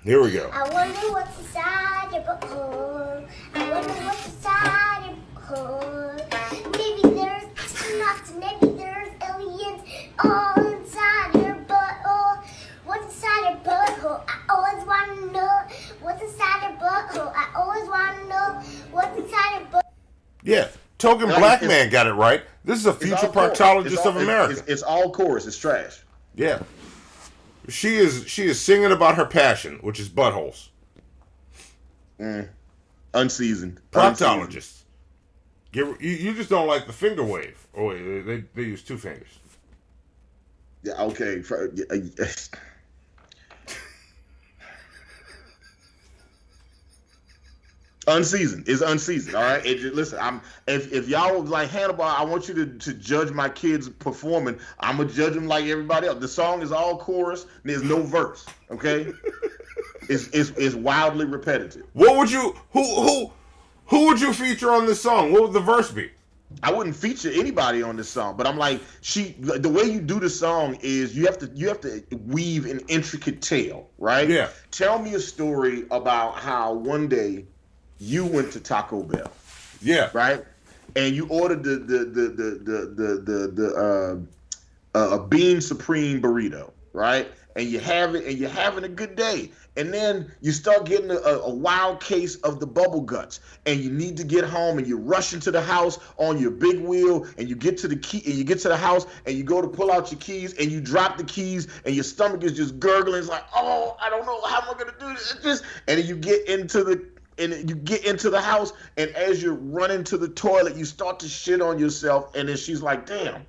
Here we go. I wonder what's inside your butthole. I wonder what's inside your butthole. Maybe there's astronauts, maybe there's aliens all inside your butthole. What's inside your butthole? I always want to know. What's inside your butthole? I always want to know. What's inside your butthole? Yeah, Token Black Man got it right. This is a future proctologist of America. It's all chorus. It's trash. Yeah. She is singing about her passion, which is buttholes. Unseasoned. Proctologist. You just don't like the finger wave. Oh, wait, they use two fingers. Yeah, okay. Unseasoned. It's unseasoned. All right. Listen, if y'all was like Hannibal, I want you to judge my kids performing. I'm gonna judge them like everybody else. The song is all chorus. And there's no verse. Okay. It's wildly repetitive. What would you who would you feature on this song? What would the verse be? I wouldn't feature anybody on this song, but I'm like, the way you do the song is you have to weave an intricate tale, right? Yeah. Tell me a story about how one day you went to Taco Bell. Yeah. Right? And you ordered a bean supreme burrito, right? And you have it, and you're having a good day. And then you start getting a wild case of the bubble guts, and you need to get home, and you rush into the house on your big wheel, and you get to the house, and you go to pull out your keys, and you drop the keys, and your stomach is just gurgling. It's like, oh, I don't know how am I gonna do this. And then you get into the house, and as you're running to the toilet, you start to shit on yourself, and then she's like, damn,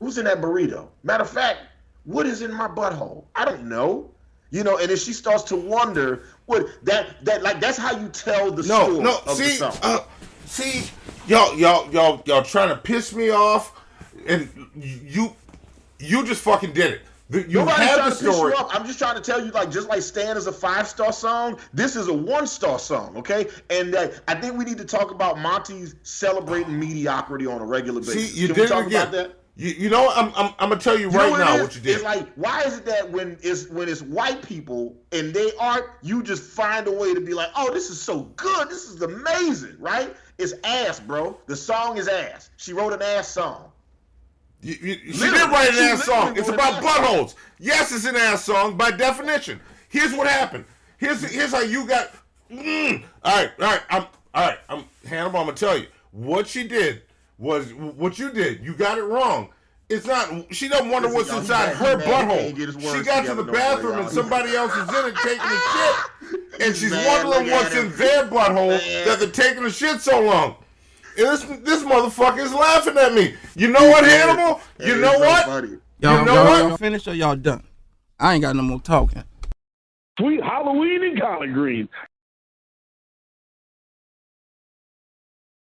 who's in that burrito? Matter of fact, what is in my butthole? I don't know. You know, and then she starts to wonder what that's how you tell the story of the song. See, y'all trying to piss me off, and you just fucking did it. You have the story. I'm just trying to tell you, just like Stan is a 5-star song, this is a 1-star song, okay? And I think we need to talk about Monty's celebrating mediocrity on a regular basis. See, you Can did we talk it again. about that? You know, I'm gonna tell you right now what you did. It's like, why is it that when it's white people and they aren't, you just find a way to be like, oh, this is so good, this is amazing, right? It's ass, bro. The song is ass. She wrote an ass song. She did write an ass song. It's about buttholes. Yes, it's an ass song by definition. Here's what happened. Here's how you got. All right. I'm Hannibal. I'm gonna tell you what she did was what you did. You got it wrong. It's not. She doesn't wonder what's inside her butthole. She got to the bathroom and somebody else is in it taking a shit, and she's wondering what's in their butthole that they're taking a shit so long. And this motherfucker is laughing at me. You know what, Hannibal? You know what? Y'all finished or y'all done? I ain't got no more talking. Sweet Halloween and collard greens.